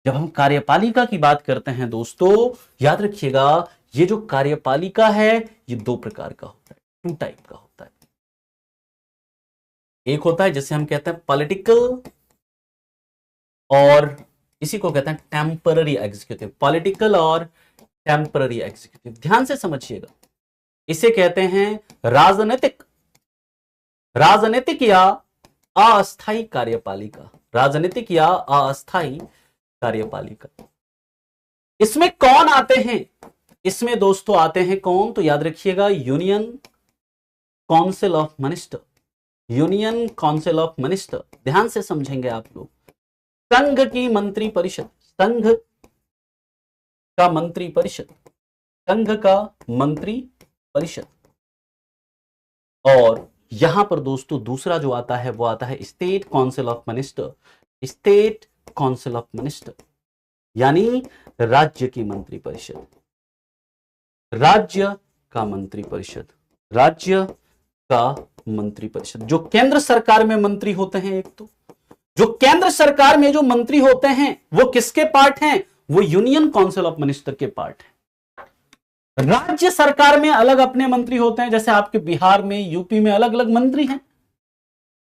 जब हम कार्यपालिका की बात करते हैं दोस्तों, याद रखिएगा ये जो कार्यपालिका है ये 2 प्रकार का होता है, 2 टाइप का होता है। एक होता है जिसे हम कहते हैं पॉलिटिकल, और इसी को कहते हैं टेम्पररी एग्जीक्यूटिव। पॉलिटिकल और टेम्पररी एग्जीक्यूटिव, ध्यान से समझिएगा। इसे कहते हैं राजनीतिक या अस्थायी कार्यपालिका, राजनीतिक या अस्थायी कार्यपालिका। इसमें कौन आते हैं, इसमें दोस्तों आते हैं कौन, तो याद रखिएगा union council of minister, union council of minister. ध्यान से समझेंगे आप लोग। संघ की मंत्री परिषद, संघ का मंत्री परिषद, संघ का मंत्री परिषद। और यहां पर दोस्तों दूसरा जो आता है वो आता है state council of minister, state council of minister, यानी राज्य की मंत्री परिषद, राज्य का मंत्री परिषद, राज्य का मंत्री परिषद। जो केंद्र सरकार में मंत्री होते हैं, एक तो जो केंद्र सरकार में जो मंत्री होते हैं वो किसके पार्ट हैं, वो यूनियन काउंसिल ऑफ मिनिस्टर के पार्ट है। राज्य सरकार में अलग अपने मंत्री होते हैं, जैसे आपके बिहार में, यूपी में अलग अलग मंत्री हैं।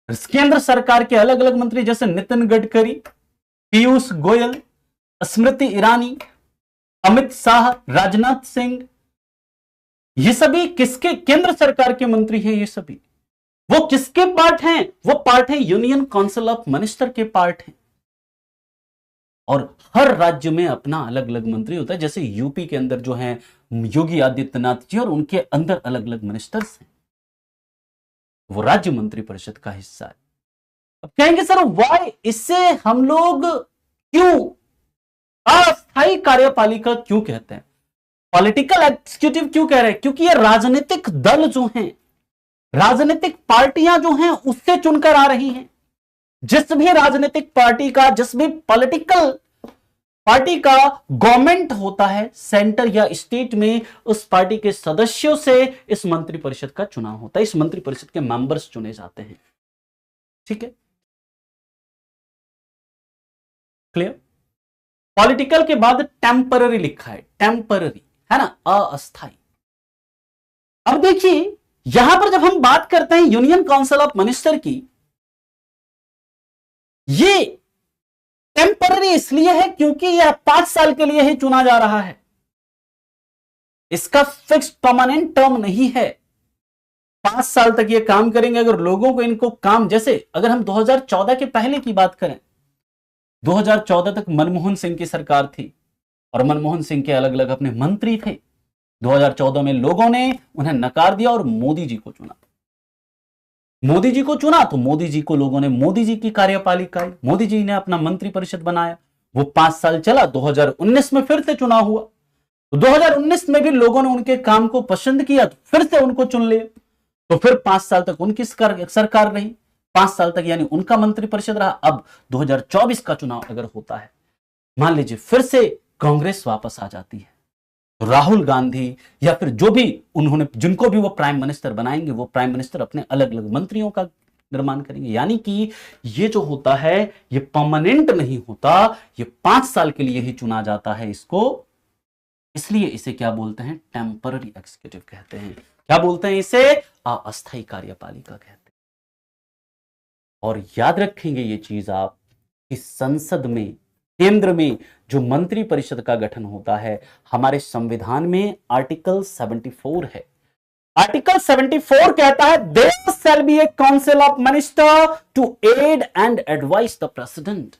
केंद्र सरकार के अलग अलग मंत्री, जैसे नितिन गडकरी, पीयूष गोयल, स्मृति ईरानी, अमित शाह, राजनाथ सिंह, ये सभी किसके, केंद्र सरकार के मंत्री हैं ये सभी। वो किसके पार्ट हैं? वो पार्ट है यूनियन काउंसिल ऑफ मिनिस्टर के पार्ट हैं। और हर राज्य में अपना अलग अलग मंत्री होता है, जैसे यूपी के अंदर जो है योगी आदित्यनाथ जी, और उनके अंदर अलग अलग मिनिस्टर्स हैं, वो राज्य मंत्री परिषद का हिस्सा है। अब कहेंगे सर वाई, इससे हम लोग क्यों अस्थायी कार्यपालिका क्यों कहते हैं, पॉलिटिकल एग्जीक्यूटिव क्यों कह रहे हैं? क्योंकि ये राजनीतिक दल जो हैं, राजनीतिक पार्टियां जो हैं उससे चुनकर आ रही हैं। जिस भी राजनीतिक पार्टी का, जिस भी पॉलिटिकल पार्टी का गवर्नमेंट होता है सेंटर या स्टेट में, उस पार्टी के सदस्यों से इस मंत्रिपरिषद का चुनाव होता है, इस मंत्रिपरिषद के मेंबर्स चुने जाते हैं। ठीक है, क्लियर? पॉलिटिकल के बाद टेम्पररी लिखा है, टेम्पररी है ना, अस्थाई। अब देखिए यहां पर जब हम बात करते हैं यूनियन काउंसिल ऑफ मिनिस्टर की, ये टेम्पररी इसलिए है क्योंकि यह 5 साल के लिए ही चुना जा रहा है, इसका फिक्स परमानेंट टर्म नहीं है। 5 साल तक ये काम करेंगे। अगर लोगों को इनको काम, जैसे अगर हम 2014 के पहले की बात करें, 2014 तक मनमोहन सिंह की सरकार थी और मनमोहन सिंह के अलग अलग अपने मंत्री थे। 2014 में लोगों ने उन्हें नकार दिया और मोदी जी को चुना। मोदी जी को चुना तो मोदी जी को लोगों ने मोदी जी की कार्यपालिका, मोदी जी ने अपना मंत्रिपरिषद बनाया। वो 5 साल चला, 2019 में फिर से चुनाव हुआ। तो 2019 में भी लोगों ने उनके काम को पसंद किया तो फिर से उनको चुन लिया। तो फिर 5 साल तक उनकी सरकार रही, 5 साल तक यानी उनका मंत्रिपरिषद रहा। अब 2024 का चुनाव अगर होता है, मान लीजिए फिर से कांग्रेस वापस आ जाती है, तो राहुल गांधी या फिर जो भी उन्होंने, जिनको भी वो प्राइम मिनिस्टर बनाएंगे, वो प्राइम मिनिस्टर अपने अलग अलग मंत्रियों का निर्माण करेंगे। यानी कि ये जो होता है ये परमानेंट नहीं होता, ये 5 साल के लिए ही चुना जाता है इसको, इसलिए इसे क्या बोलते हैं? टेम्पररी एग्जीक्यूटिव कहते हैं। क्या बोलते हैं इसे? अस्थायी कार्यपालिका कहते हैं। और याद रखेंगे ये चीज आप, कि संसद में, केंद्र में जो मंत्री परिषद का गठन होता है, हमारे संविधान में आर्टिकल 74 है। आर्टिकल 74 कहता है there shall be a council of minister to aid and advise the president.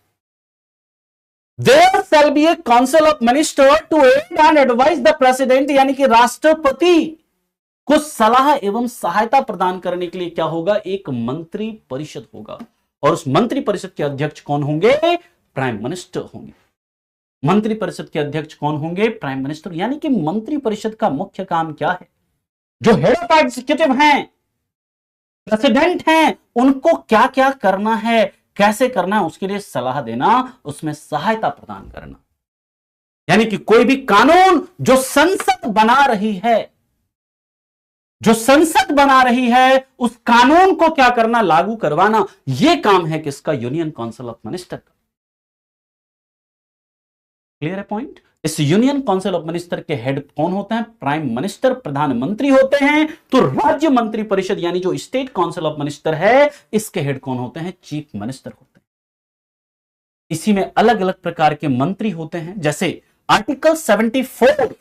There shall be a council of minister to aid and advise the president, यानी कि राष्ट्रपति को सलाह एवं सहायता प्रदान करने के लिए क्या होगा? एक मंत्री परिषद होगा। और उस मंत्री परिषद के अध्यक्ष कौन होंगे? प्राइम मिनिस्टर होंगे। मंत्री परिषद के अध्यक्ष कौन होंगे? Prime minister. यानी कि मंत्री परिषद का मुख्य काम क्या है? जो हेड ऑफ एग्जीक्यूटिव हैं, प्रेसिडेंट हैं, उनको क्या क्या करना है, कैसे करना है, उसके लिए सलाह देना, उसमें सहायता प्रदान करना। यानी कि कोई भी कानून जो संसद बना रही है, जो संसद बना रही है, उस कानून को क्या करना? लागू करवाना। यह काम है किसका? यूनियन काउंसिल ऑफ मिनिस्टर का। क्लियर है पॉइंट? इस यूनियन काउंसिल ऑफ मिनिस्टर के हेड कौन होते हैं? प्राइम मिनिस्टर, प्रधानमंत्री होते हैं। तो राज्य मंत्री परिषद यानी जो स्टेट काउंसिल ऑफ मिनिस्टर है, इसके हेड कौन होते हैं? चीफ मिनिस्टर होते हैं। इसी में अलग अलग प्रकार के मंत्री होते हैं, जैसे आर्टिकल 74,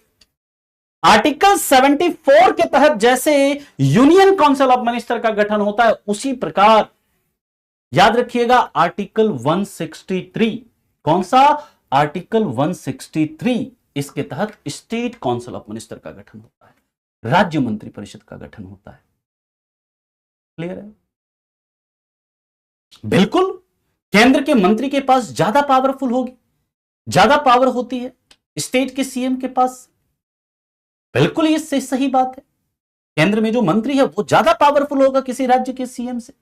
आर्टिकल 74 के तहत जैसे यूनियन काउंसिल ऑफ मिनिस्टर का गठन होता है, उसी प्रकार याद रखिएगा आर्टिकल 163, कौन सा? आर्टिकल 163, इसके तहत स्टेट काउंसिल ऑफ मिनिस्टर का गठन होता है, राज्य मंत्री परिषद का गठन होता है। क्लियर है? बिल्कुल, केंद्र के मंत्री के पास ज्यादा पावरफुल होगी, ज्यादा पावर होती है स्टेट के सीएम के पास। बिल्कुल ये सही बात है। केंद्र में जो मंत्री है वो ज्यादा पावरफुल होगा किसी राज्य के सीएम से।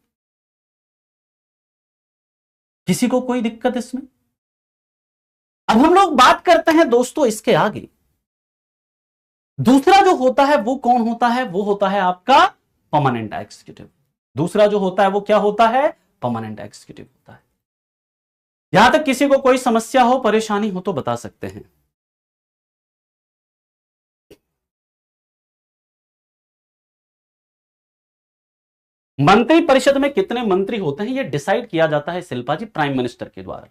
किसी को कोई दिक्कत इसमें? अब हम लोग बात करते हैं दोस्तों इसके आगे, दूसरा जो होता है वो कौन होता है? वो होता है आपका परमानेंट एग्जीक्यूटिव। दूसरा जो होता है वो क्या होता है? परमानेंट एग्जीक्यूटिव होता है। यहां तक किसी को कोई समस्या हो, परेशानी हो तो बता सकते हैं। मंत्री परिषद में कितने मंत्री होते हैं, यह डिसाइड किया जाता है शिल्पा जी प्राइम मिनिस्टर के द्वारा।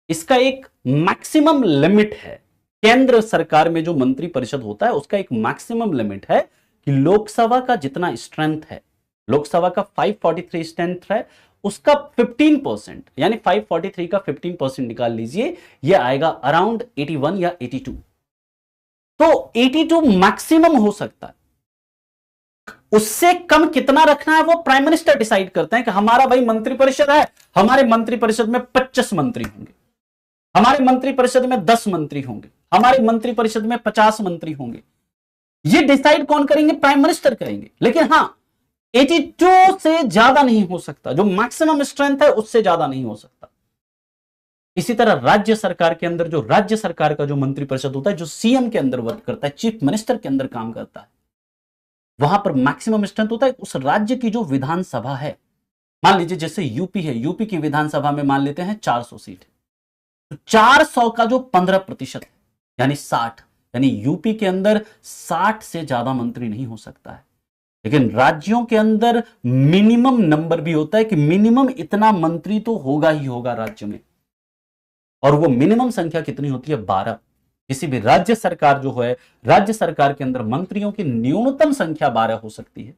इसका एक मैक्सिमम लिमिट है। केंद्र सरकार में जो मंत्री परिषद होता है उसका एक मैक्सिमम लिमिट है कि लोकसभा का जितना स्ट्रेंथ है, लोकसभा का 543 स्ट्रेंथ है, उसका 15% यानी 543 का 15% निकाल लीजिए, यह आएगा अराउंड 81 या 82। तो 82 मैक्सिमम हो सकता है, उससे कम कितना रखना है वो प्राइम मिनिस्टर डिसाइड करते हैं कि हमारा भाई मंत्रिपरिषद है, हमारे मंत्रिपरिषद में 25 मंत्री होंगे, हमारे मंत्रिपरिषद में 10 मंत्री होंगे, हमारे मंत्रिपरिषद में 50 मंत्री होंगे। ये डिसाइड कौन करेंगे? प्राइम मिनिस्टर करेंगे। लेकिन हां, 82 से ज्यादा नहीं हो सकता, जो मैक्सिमम स्ट्रेंथ है उससे ज्यादा नहीं हो सकता। इसी तरह राज्य सरकार के अंदर, जो राज्य सरकार का जो मंत्रिपरिषद होता है, जो सीएम के अंदर वर्क करता है, चीफ मिनिस्टर के अंदर काम करता है, वहां पर मैक्सिमम स्ट्रेंथ होता है उस राज्य की जो विधानसभा है। मान लीजिए जैसे यूपी है, यूपी की विधानसभा में मान लेते हैं 400 सीट, तो 400 का जो 15% है यानी 60, यानी यूपी के अंदर 60 से ज्यादा मंत्री नहीं हो सकता है। लेकिन राज्यों के अंदर मिनिमम नंबर भी होता है कि मिनिमम इतना मंत्री तो होगा ही होगा राज्य में, और वो मिनिमम संख्या कितनी होती है? 12। किसी भी राज्य सरकार जो है, राज्य सरकार के अंदर मंत्रियों की न्यूनतम संख्या 12 हो सकती है,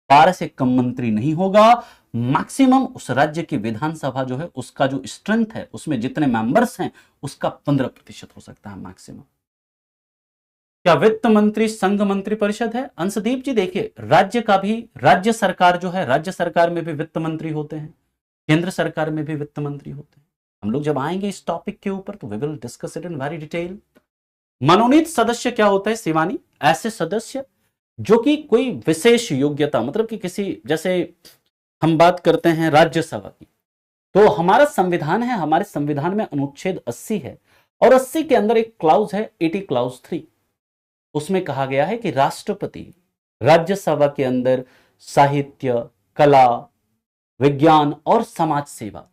12 से कम मंत्री नहीं होगा। मैक्सिमम उस राज्य की विधानसभा जो है उसका जो स्ट्रेंथ है, उसमें जितने मेंबर्स हैं उसका 15% हो सकता है मैक्सिमम। क्या वित्त मंत्री संघ मंत्री परिषद है? अंशदीप जी देखिए, राज्य का भी, राज्य सरकार जो है, राज्य सरकार में भी वित्त मंत्री होते हैं, केंद्र सरकार में भी वित्त मंत्री होते हैं। हम लोग जब आएंगे इस टॉपिक के ऊपर तो we will discuss it in very detail. मनोनीत सदस्य क्या होता है शिवानी? ऐसे सदस्य जो कि कोई विशेष योग्यता, मतलब कि किसी, जैसे हम बात करते हैं राज्यसभा की, तो हमारा संविधान है, हमारे संविधान में अनुच्छेद 80 है, और 80 के अंदर एक क्लाउज है 80 क्लाउज 3। उसमें कहा गया है कि राष्ट्रपति राज्यसभा के अंदर साहित्य, कला, विज्ञान और समाज सेवा,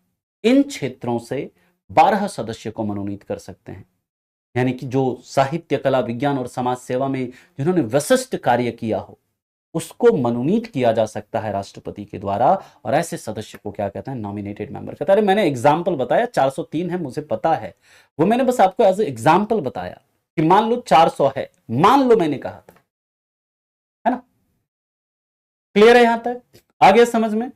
इन क्षेत्रों से 12 सदस्य को मनोनीत कर सकते हैं। यानी कि जो साहित्य, कला, विज्ञान और समाज सेवा में जिन्होंने विशिष्ट कार्य किया हो उसको मनोनीत किया जा सकता है राष्ट्रपति के द्वारा, और ऐसे सदस्य को क्या कहते हैं? नॉमिनेटेड मेंबर कहते हैं। मैंने एग्जाम्पल बताया, 403 है मुझे पता है, वो मैंने बस आपको एज एग्जाम्पल बताया कि मान लो 400 है, मान लो मैंने कहा था, है ना? क्लियर है यहां तक? आ गया समझ में?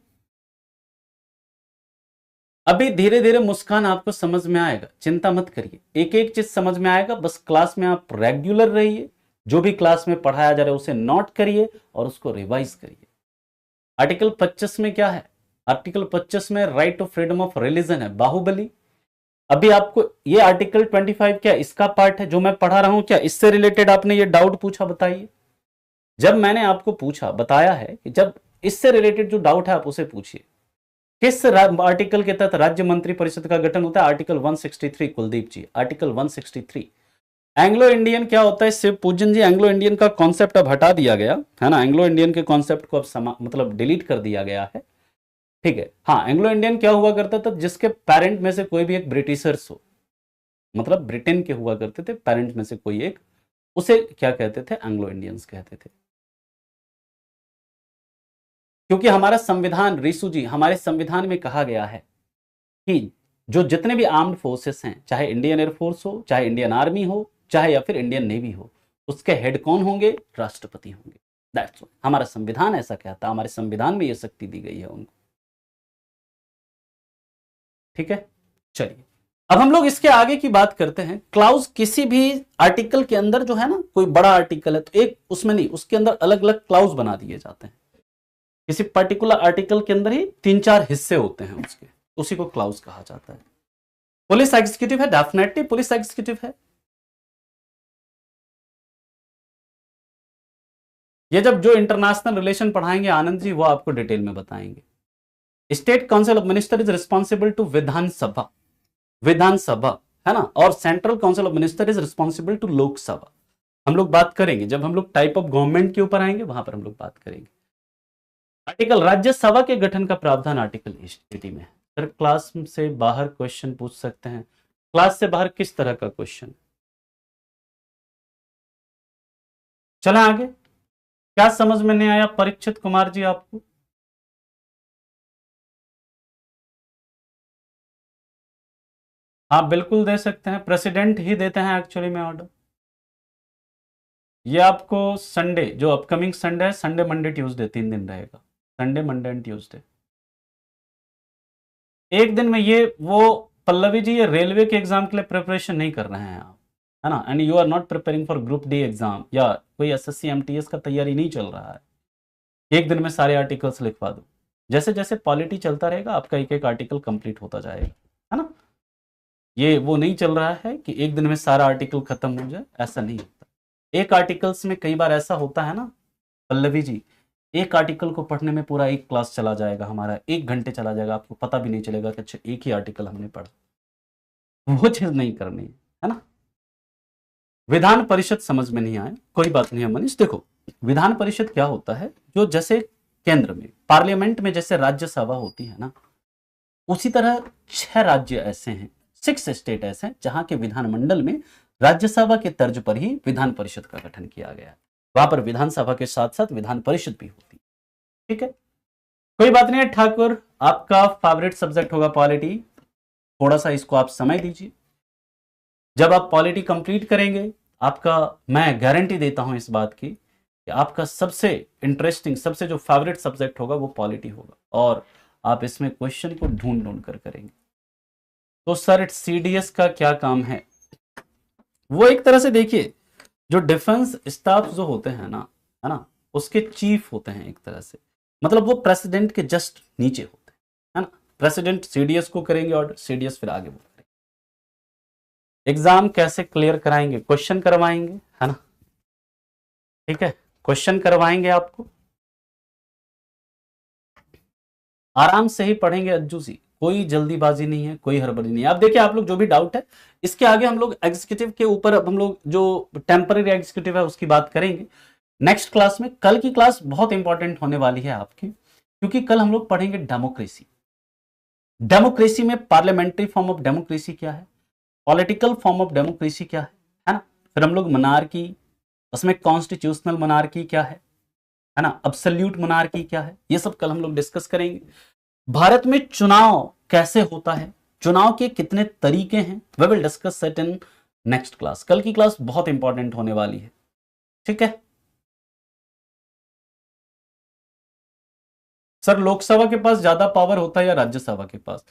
अभी धीरे धीरे मुस्कान आपको समझ में आएगा, चिंता मत करिए, एक एक चीज समझ में आएगा। बस क्लास में आप रेगुलर रहिए, जो भी क्लास में पढ़ाया जा रहा है उसे नोट करिए और उसको रिवाइज करिए। आर्टिकल 25 में क्या है? आर्टिकल 25 में right to freedom of religion है, बाहुबली। अभी आपको ये आर्टिकल 25 क्या इसका पार्ट है जो मैं पढ़ा रहा हूं? क्या इससे रिलेटेड आपने ये डाउट पूछा? बताइए। जब मैंने आपको पूछा, बताया है कि जब इससे रिलेटेड जो डाउट है आप उसे पूछिए। किस आर्टिकल के तहत राज्य मंत्री परिषद का गठन होता है? आर्टिकल 163 कुलदीप जी, आर्टिकल 163। एंग्लो इंडियन क्या होता है? शिव पूजन जी, एंग्लो इंडियन का कॉन्सेप्ट अब हटा दिया गया है ना, एंग्लो इंडियन के कॉन्सेप्ट को अब मतलब डिलीट कर दिया गया है, ठीक है। हाँ, एंग्लो इंडियन क्या हुआ करता था? जिसके पेरेंट में से कोई भी एक ब्रिटिशर्स हो, मतलब ब्रिटेन के हुआ करते थे पेरेंट में से कोई एक, उसे क्या कहते थे? एंग्लो इंडियंस कहते थे। क्योंकि हमारा संविधान, रीसू जी, हमारे संविधान में कहा गया है कि जो जितने भी आर्म्ड फोर्सेस हैं, चाहे इंडियन एयरफोर्स हो, चाहे इंडियन आर्मी हो, चाहे या फिर इंडियन नेवी हो, उसके हेड कौन होंगे? राष्ट्रपति होंगे। दैट्स व्हाई हमारा संविधान ऐसा कहता है, हमारे संविधान में यह शक्ति दी गई है उनको, ठीक है। चलिए अब हम लोग इसके आगे की बात करते हैं। क्लाउज किसी भी आर्टिकल के अंदर जो है ना, कोई बड़ा आर्टिकल है तो एक उसमें नहीं, उसके अंदर अलग अलग क्लाउज बना दिए जाते हैं। किसी पर्टिकुलर आर्टिकल के अंदर ही 3-4 हिस्से होते हैं उसके, उसी को क्लाउज कहा जाता है। पुलिस एग्जीक्यूटिव है, डेफिनेटली पुलिस एग्जीक्यूटिव है। ये जब जो इंटरनेशनल रिलेशन पढ़ाएंगे आनंद जी, वो आपको डिटेल में बताएंगे। State council of minister is responsible to Vidhan Sabha, Vidhan Sabha है ना, और central council of minister is responsible to Lok Sabha. हम लोग बात करेंगे जब हम लोग टाइप ऑफ गवर्नमेंट के ऊपर आएंगे, वहां पर हम लोग बात करेंगे। आर्टिकल राज्यसभा के गठन का प्रावधान आर्टिकल 80 में है। सर क्लास से बाहर क्वेश्चन पूछ सकते हैं? क्लास से बाहर किस तरह का क्वेश्चन? चलें आगे। क्या समझ में नहीं आया परीक्षित कुमार जी आपको? हाँ बिल्कुल दे सकते हैं, प्रेसिडेंट ही देते हैं एक्चुअली में ऑर्डर। ये आपको संडे, जो अपकमिंग संडे है, संडे मंडे ट्यूसडे 3 दिन रहेगा, संडे मंडे एंड ट्यूसडे, एक दिन में। ये वो पल्लवी जी, ये रेलवे के एग्जाम के लिए प्रिपरेशन नहीं कर रहे हैं आप, है ना, and you are not preparing for group D exam या कोई एसएससी एमटीएस का तैयारी नहीं चल रहा है, एक दिन में सारे आर्टिकल्स लिखवा दो। जैसे जैसे पॉलिटी चलता रहेगा आपका एक एक आर्टिकल कंप्लीट होता जाएगा, है ना। ये वो नहीं चल रहा है कि एक दिन में सारा आर्टिकल खत्म हो जाए, ऐसा नहीं होता। एक आर्टिकल्स में कई बार ऐसा होता है ना पल्लवी जी, एक आर्टिकल को पढ़ने में पूरा एक क्लास चला जाएगा, हमारा 1 घंटे चला जाएगा, आपको पता भी नहीं चलेगा कि अच्छा एक ही आर्टिकल हमने पढ़ा। वो चीज नहीं करनी है ना। विधान परिषद समझ में नहीं आए, कोई बात नहीं है मनीष। देखो विधान परिषद क्या होता है, जो जैसे केंद्र में पार्लियामेंट में जैसे राज्यसभा होती है ना, उसी तरह 6 राज्य ऐसे हैं, 6 स्टेट ऐसे हैं जहां के विधानमंडल में राज्यसभा के तर्ज पर ही विधान परिषद का गठन किया गया है। वहां पर विधानसभा के साथ साथ विधान परिषद भी होती है, ठीक है। कोई बात नहीं है ठाकुर, आपका फेवरेट सब्जेक्ट होगा पॉलिटी, थोड़ा सा इसको आप समय दीजिए। जब आप पॉलिटी कंप्लीट करेंगे, आपका मैं गारंटी देता हूं इस बात की कि आपका सबसे इंटरेस्टिंग, सबसे जो फेवरेट सब्जेक्ट होगा वो पॉलिटी होगा, और आप इसमें क्वेश्चन को ढूंढ ढूंढ कर करेंगे। तो सर सीडीएस का क्या काम है? वो एक तरह से देखिए, जो डिफेंस स्टाफ जो होते हैं ना, है ना, उसके चीफ होते हैं एक तरह से, मतलब वो प्रेसिडेंट के जस्ट नीचे होते हैं, है ना। प्रेसिडेंट सीडीएस को करेंगे ऑर्डर, सीडीएस फिर आगे वो करेंगे। एग्जाम कैसे क्लियर कराएंगे? क्वेश्चन करवाएंगे, है ना, ठीक है, क्वेश्चन करवाएंगे आपको, आराम से ही पढ़ेंगे अज्जू जी, कोई जल्दीबाजी नहीं है, कोई हड़बड़ी नहीं है। आप देखिए, आप लोग जो भी डाउट है इसके आगे हम लोग एग्जीक्यूटिव के ऊपर, अब हम लोग जो टेम्पररी एग्जीक्यूटिव है उसकी बात करेंगे नेक्स्ट क्लास में। कल की क्लास बहुत इंपॉर्टेंट होने वाली है आपकी, क्योंकि कल हम लोग पढ़ेंगे डेमोक्रेसी। डेमोक्रेसी में पार्लियामेंट्री फॉर्म ऑफ डेमोक्रेसी क्या है, पॉलिटिकल फॉर्म ऑफ डेमोक्रेसी क्या है ना। फिर हम लोग मोनार्की, उसमें कॉन्स्टिट्यूशनल मोनार्की क्या है ना, अब्सोल्यूट मोनार्की क्या है, ये सब कल हम लोग डिस्कस करेंगे। भारत में चुनाव कैसे होता है, चुनाव के कितने तरीके हैं, we will discuss it in next class. कल की क्लास बहुत इंपॉर्टेंट होने वाली है, ठीक है। सर लोकसभा के पास ज्यादा पावर होता है या राज्यसभा के पास?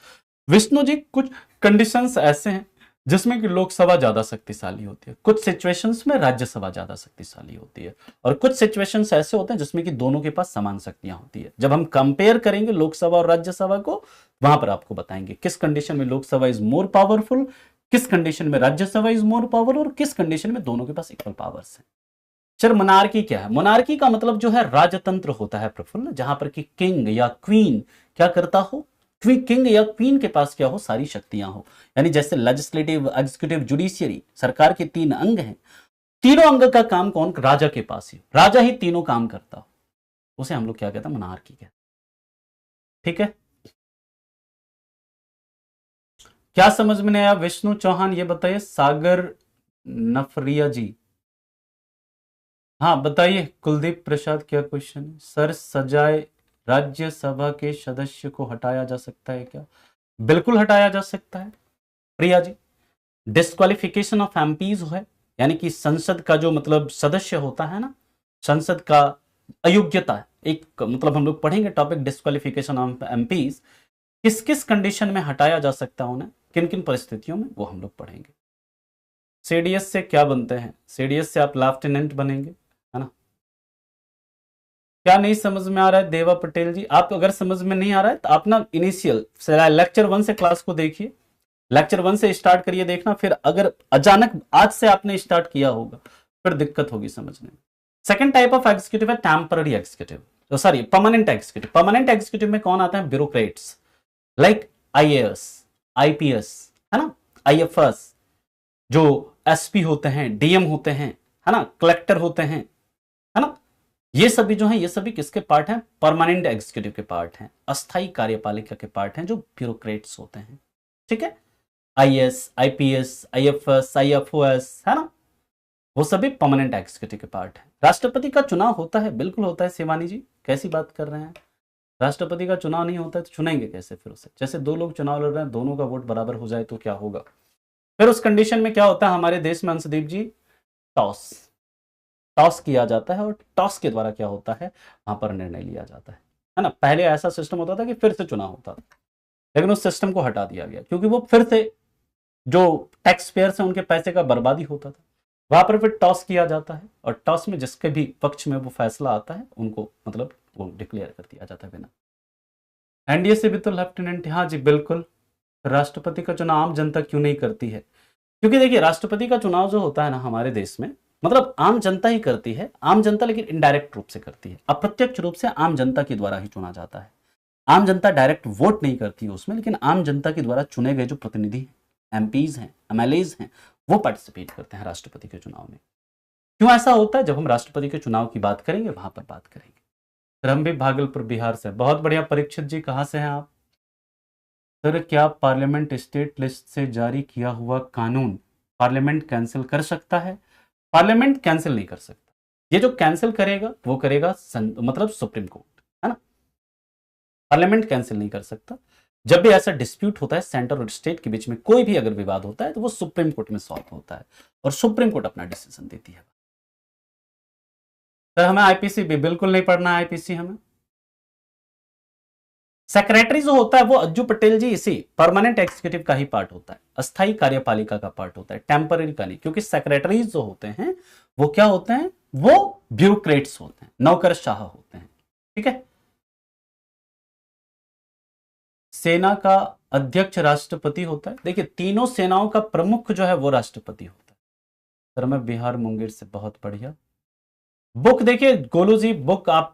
विष्णु जी, कुछ कंडीशंस ऐसे हैं जिसमें कि लोकसभा ज्यादा शक्तिशाली होती है, कुछ सिचुएशंस में राज्यसभा ज्यादा शक्तिशाली होती है, और कुछ सिचुएशंस ऐसे होते हैं जिसमें कि दोनों के पास समान शक्तियां होती है। जब हम कंपेयर करेंगे लोकसभा और राज्यसभा को, वहां पर आपको बताएंगे किस कंडीशन में लोकसभा इज मोर पावरफुल, किस कंडीशन में राज्यसभा इज मोर पावरफुल, और किस कंडीशन में दोनों के पास इक्वल पावर्स है। सर मोनार्की क्या है? मोनार्की का मतलब जो है राजतंत्र होता है प्रफुल्ल, जहां पर कि किंग या क्वीन क्या करता हो, किंग या क्वीन के पास क्या हो, सारी शक्तियां हो। यानी जैसे लेजिस्लेटिव, एग्जीक्यूटिव, जुडिशियरी, सरकार के 3 अंग हैं, तीनों अंग का काम कौन? राजा के पास ही, राजा ही तीनों काम करता हो, उसे हम लोग क्या कहते हैं? मोनार्की कहते हैं, ठीक है। क्या समझ में नहीं आया विष्णु चौहान, ये बताइए। सागर नफरिया जी, हाँ बताइए। कुलदीप प्रसाद, क्या क्वेश्चन है? सर सजाए राज्यसभा के सदस्य को हटाया जा सकता है क्या? बिल्कुल हटाया जा सकता है Priya ji. Disqualification of MPs है, यानी कि संसद का जो मतलब सदस्य होता है ना, संसद का अयोग्यता है एक, मतलब हम लोग पढ़ेंगे टॉपिक डिस्क्वालिफिकेशन ऑफ एमपीज, किस किस कंडीशन में हटाया जा सकता है उन्हें, किन किन परिस्थितियों में, वो हम लोग पढ़ेंगे। सीडीएस से क्या बनते हैं? सीडीएस से आप लेफ्टिनेंट बनेंगे, है ना। क्या नहीं समझ में आ रहा है देवा पटेल जी? आप अगर समझ में नहीं आ रहा है तो आप ना इनिशियल लेक्चर 1 से क्लास को देखिए, लेक्चर 1 से स्टार्ट करिए देखना, फिर अगर अचानक आज से आपने स्टार्ट किया होगा फिर दिक्कत होगी समझने में। सेकंड टाइप ऑफ एग्जीक्यूटिव है टेम्पररी एग्जीक्यूटिव, तो sorry permanent executive. Permanent executive में कौन आता है? ब्यूरोक्रेट्स लाइक आईएएस, आईपीएस, है ना, आईएफएस, जो एसपी होते हैं, डीएम होते हैं, है ना, कलेक्टर होते हैं, है ना, ये सभी जो है, ये सभी किसके पार्ट हैं? परमानेंट एग्जीक्यूटिव के पार्ट हैं, अस्थायी कार्यपालिका के पार्ट हैं, जो ब्यूरोक्रेट्स होते हैं, ठीक है। आईएएस, आईपीएस, आईएफएस, आईएफओएस, है ना, वो सभी परमानेंट एग्जीक्यूटिव के पार्ट हैं। राष्ट्रपति का चुनाव होता है, बिल्कुल होता है शिवानी जी, कैसी बात कर रहे हैं? राष्ट्रपति का चुनाव नहीं होता है तो चुनेंगे कैसे फिर उसे? जैसे 2 लोग चुनाव लड़ रहे हैं, दोनों का वोट बराबर हो जाए तो क्या होगा? फिर उस कंडीशन में क्या होता है हमारे देश में अंशदीप जी, टॉस टॉस किया जाता है, और टॉस के द्वारा क्या होता है, वहां पर निर्णय लिया जाता है ना। पहले ऐसा सिस्टम होता था कि फिर से चुनाव होता था, लेकिन उस सिस्टम को हटा दिया गया क्योंकि वो फिर से जो टैक्स पेयर्स हैं उनके पैसे का बर्बादी होता था। वहां पर फिर टॉस किया जाता है, और टॉस में जिसके भी पक्ष में वो फैसला आता है उनको मतलब वो डिक्लेयर कर दिया जाता है बिना। एनडीए से भी तो लेफ्टिनेंट, हाँ जी बिल्कुल। राष्ट्रपति का चुनाव आम जनता क्यों नहीं करती है? क्योंकि देखिए राष्ट्रपति का चुनाव जो होता है ना हमारे देश में, मतलब आम जनता ही करती है, आम जनता लेकिन इनडायरेक्ट रूप से करती है, अप्रत्यक्ष रूप से आम जनता के द्वारा ही चुना जाता है। आम जनता डायरेक्ट वोट नहीं करती है उसमें, लेकिन आम जनता के द्वारा चुने गए जो प्रतिनिधि एमपीज हैं, एमएलएज हैं, वो पार्टिसिपेट करते हैं राष्ट्रपति के चुनाव में। क्यों ऐसा होता है, जब हम राष्ट्रपति के चुनाव की बात करेंगे वहां पर बात करेंगे। सर हम भी भागलपुर बिहार से। बहुत बढ़िया परीक्षित जी, कहां से हैं आप? सर क्या पार्लियामेंट स्टेट लिस्ट से जारी किया हुआ कानून पार्लियामेंट कैंसिल कर सकता है? पार्लियामेंट कैंसिल नहीं कर सकता, ये जो कैंसिल करेगा वो करेगा मतलब सुप्रीम कोर्ट, है ना। पार्लियामेंट कैंसिल नहीं कर सकता। जब भी ऐसा डिस्प्यूट होता है सेंटर और स्टेट के बीच में, कोई भी अगर विवाद होता है तो वो सुप्रीम कोर्ट में सॉल्व होता है, और सुप्रीम कोर्ट अपना डिसीजन देती है। तो हमें आईपीसी भी बिल्कुल नहीं पढ़ना है, आईपीसी हमें। सेक्रेटरी जो होता है वो अज्जू पटेल जी इसी परमानेंट एग्जीक्यूटिव का ही पार्ट होता है, अस्थायी कार्यपालिका का पार्ट होता है, टेम्पररी का नहीं। क्योंकि सेक्रेटरीज जो होते हैं वो क्या होते हैं, वो ब्यूरोक्रेट्स होते हैं, नौकरशाह होते हैं, ठीक है। सेना का अध्यक्ष राष्ट्रपति होता है। देखिए तीनों सेनाओं का प्रमुख जो है वो राष्ट्रपति होता है। सर मैं बिहार मुंगेर से। बहुत बढ़िया। बुक देखिए गोलू जी, बुक आप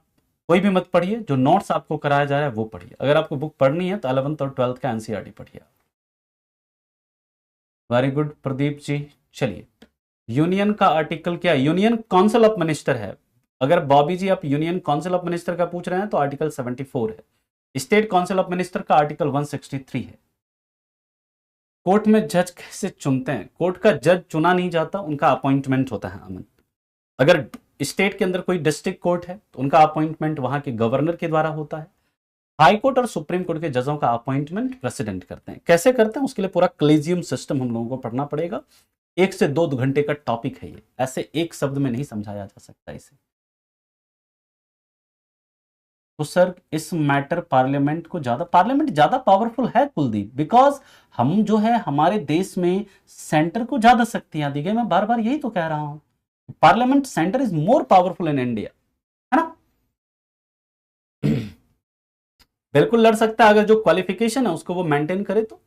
कोई भी मत पढ़िए, जो नोट्स आपको कराया जा रहा है वो पढ़िए। अगर आपको बुक पढ़नी है तो 11th और 12th का एनसीईआरटी पढ़िए। Very good Pradeep ji. चलिए, यूनियन का आर्टिकल क्या है? यूनियन काउंसिल ऑफ मिनिस्टर है। अगर बॉबी जी आप यूनियन काउंसिल ऑफ मिनिस्टर का पूछ रहे हैं तो आर्टिकल 74 है। स्टेट काउंसिल ऑफ मिनिस्टर का आर्टिकल 163 है। कोर्ट में जज कैसे चुनते हैं? कोर्ट का जज चुना नहीं जाता, उनका अपॉइंटमेंट होता है अमन। अगर स्टेट के अंदर कोई डिस्ट्रिक्ट कोर्ट है तो उनका अपॉइंटमेंट वहां के गवर्नर के द्वारा होता है। हाई कोर्ट और सुप्रीम कोर्ट के जजों का अपॉइंटमेंट प्रेसिडेंट करते हैं। कैसे करते हैं उसके लिए पूरा कलेजियम सिस्टम हम लोगों को पढ़ना पड़ेगा। 1 से 2 घंटे का टॉपिक है ये, ऐसे एक शब्द में नहीं समझाया जा सकता इसे। तो सर इस मैटर पार्लियामेंट ज्यादा पावरफुल है कुलदीप, बिकॉज हम जो है हमारे देश में सेंटर को ज्यादा शक्तियां दी गई। मैं बार बार यही तो कह रहा हूं, parliament centre is more powerful in India, है ना। बिल्कुल लड़ सकता है, अगर जो क्वालिफिकेशन है उसको वो मेंटेन करे तो।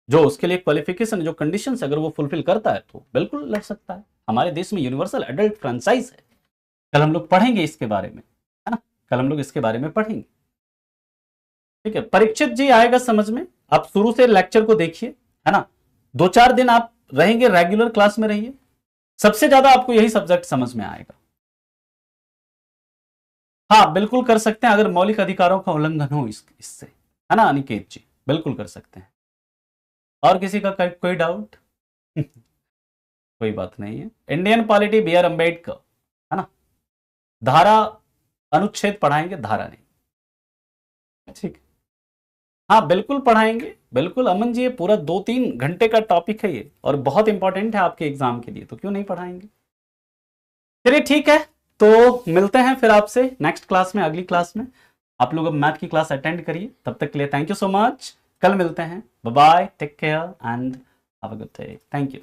जो उसके लिए क्वालिफिकेशन जो कंडीशन अगर वो फुलफिल करता है तो बिल्कुल लड़ सकता है। हमारे देश में यूनिवर्सल एडल्ट फ्रेंचाइज है। कल हम लोग पढ़ेंगे इसके बारे में, है ना। कल हम लोग इसके बारे में पढ़ेंगे, ठीक है। परीक्षित जी आएगा समझ में। आप शुरू से लेक्चर को देखिए, है ना। 2-4 दिन आप रहेंगे रेगुलर क्लास में रहिए, सबसे ज्यादा आपको यही सब्जेक्ट समझ में आएगा। हाँ बिल्कुल कर सकते हैं, अगर मौलिक अधिकारों का उल्लंघन हो इससे, है ना अनिकेत जी, बिल्कुल कर सकते हैं। और किसी का कोई डाउट? कोई बात नहीं है। Indian polity B R Ambedkar, है ना। धारा अनुच्छेद पढ़ाएंगे, धारा नहीं, ठीक। हाँ बिल्कुल पढ़ाएंगे, बिल्कुल अमन जी। ये पूरा 2-3 घंटे का टॉपिक है ये, और बहुत इंपॉर्टेंट है आपके एग्जाम के लिए, तो क्यों नहीं पढ़ाएंगे। चलिए ठीक है, तो मिलते हैं फिर आपसे नेक्स्ट क्लास में, अगली क्लास में। आप लोग अब मैथ की क्लास अटेंड करिए, तब तक के लिए थैंक यू सो मच। कल मिलते हैं, bye bye, take care and have a good day. Thank you.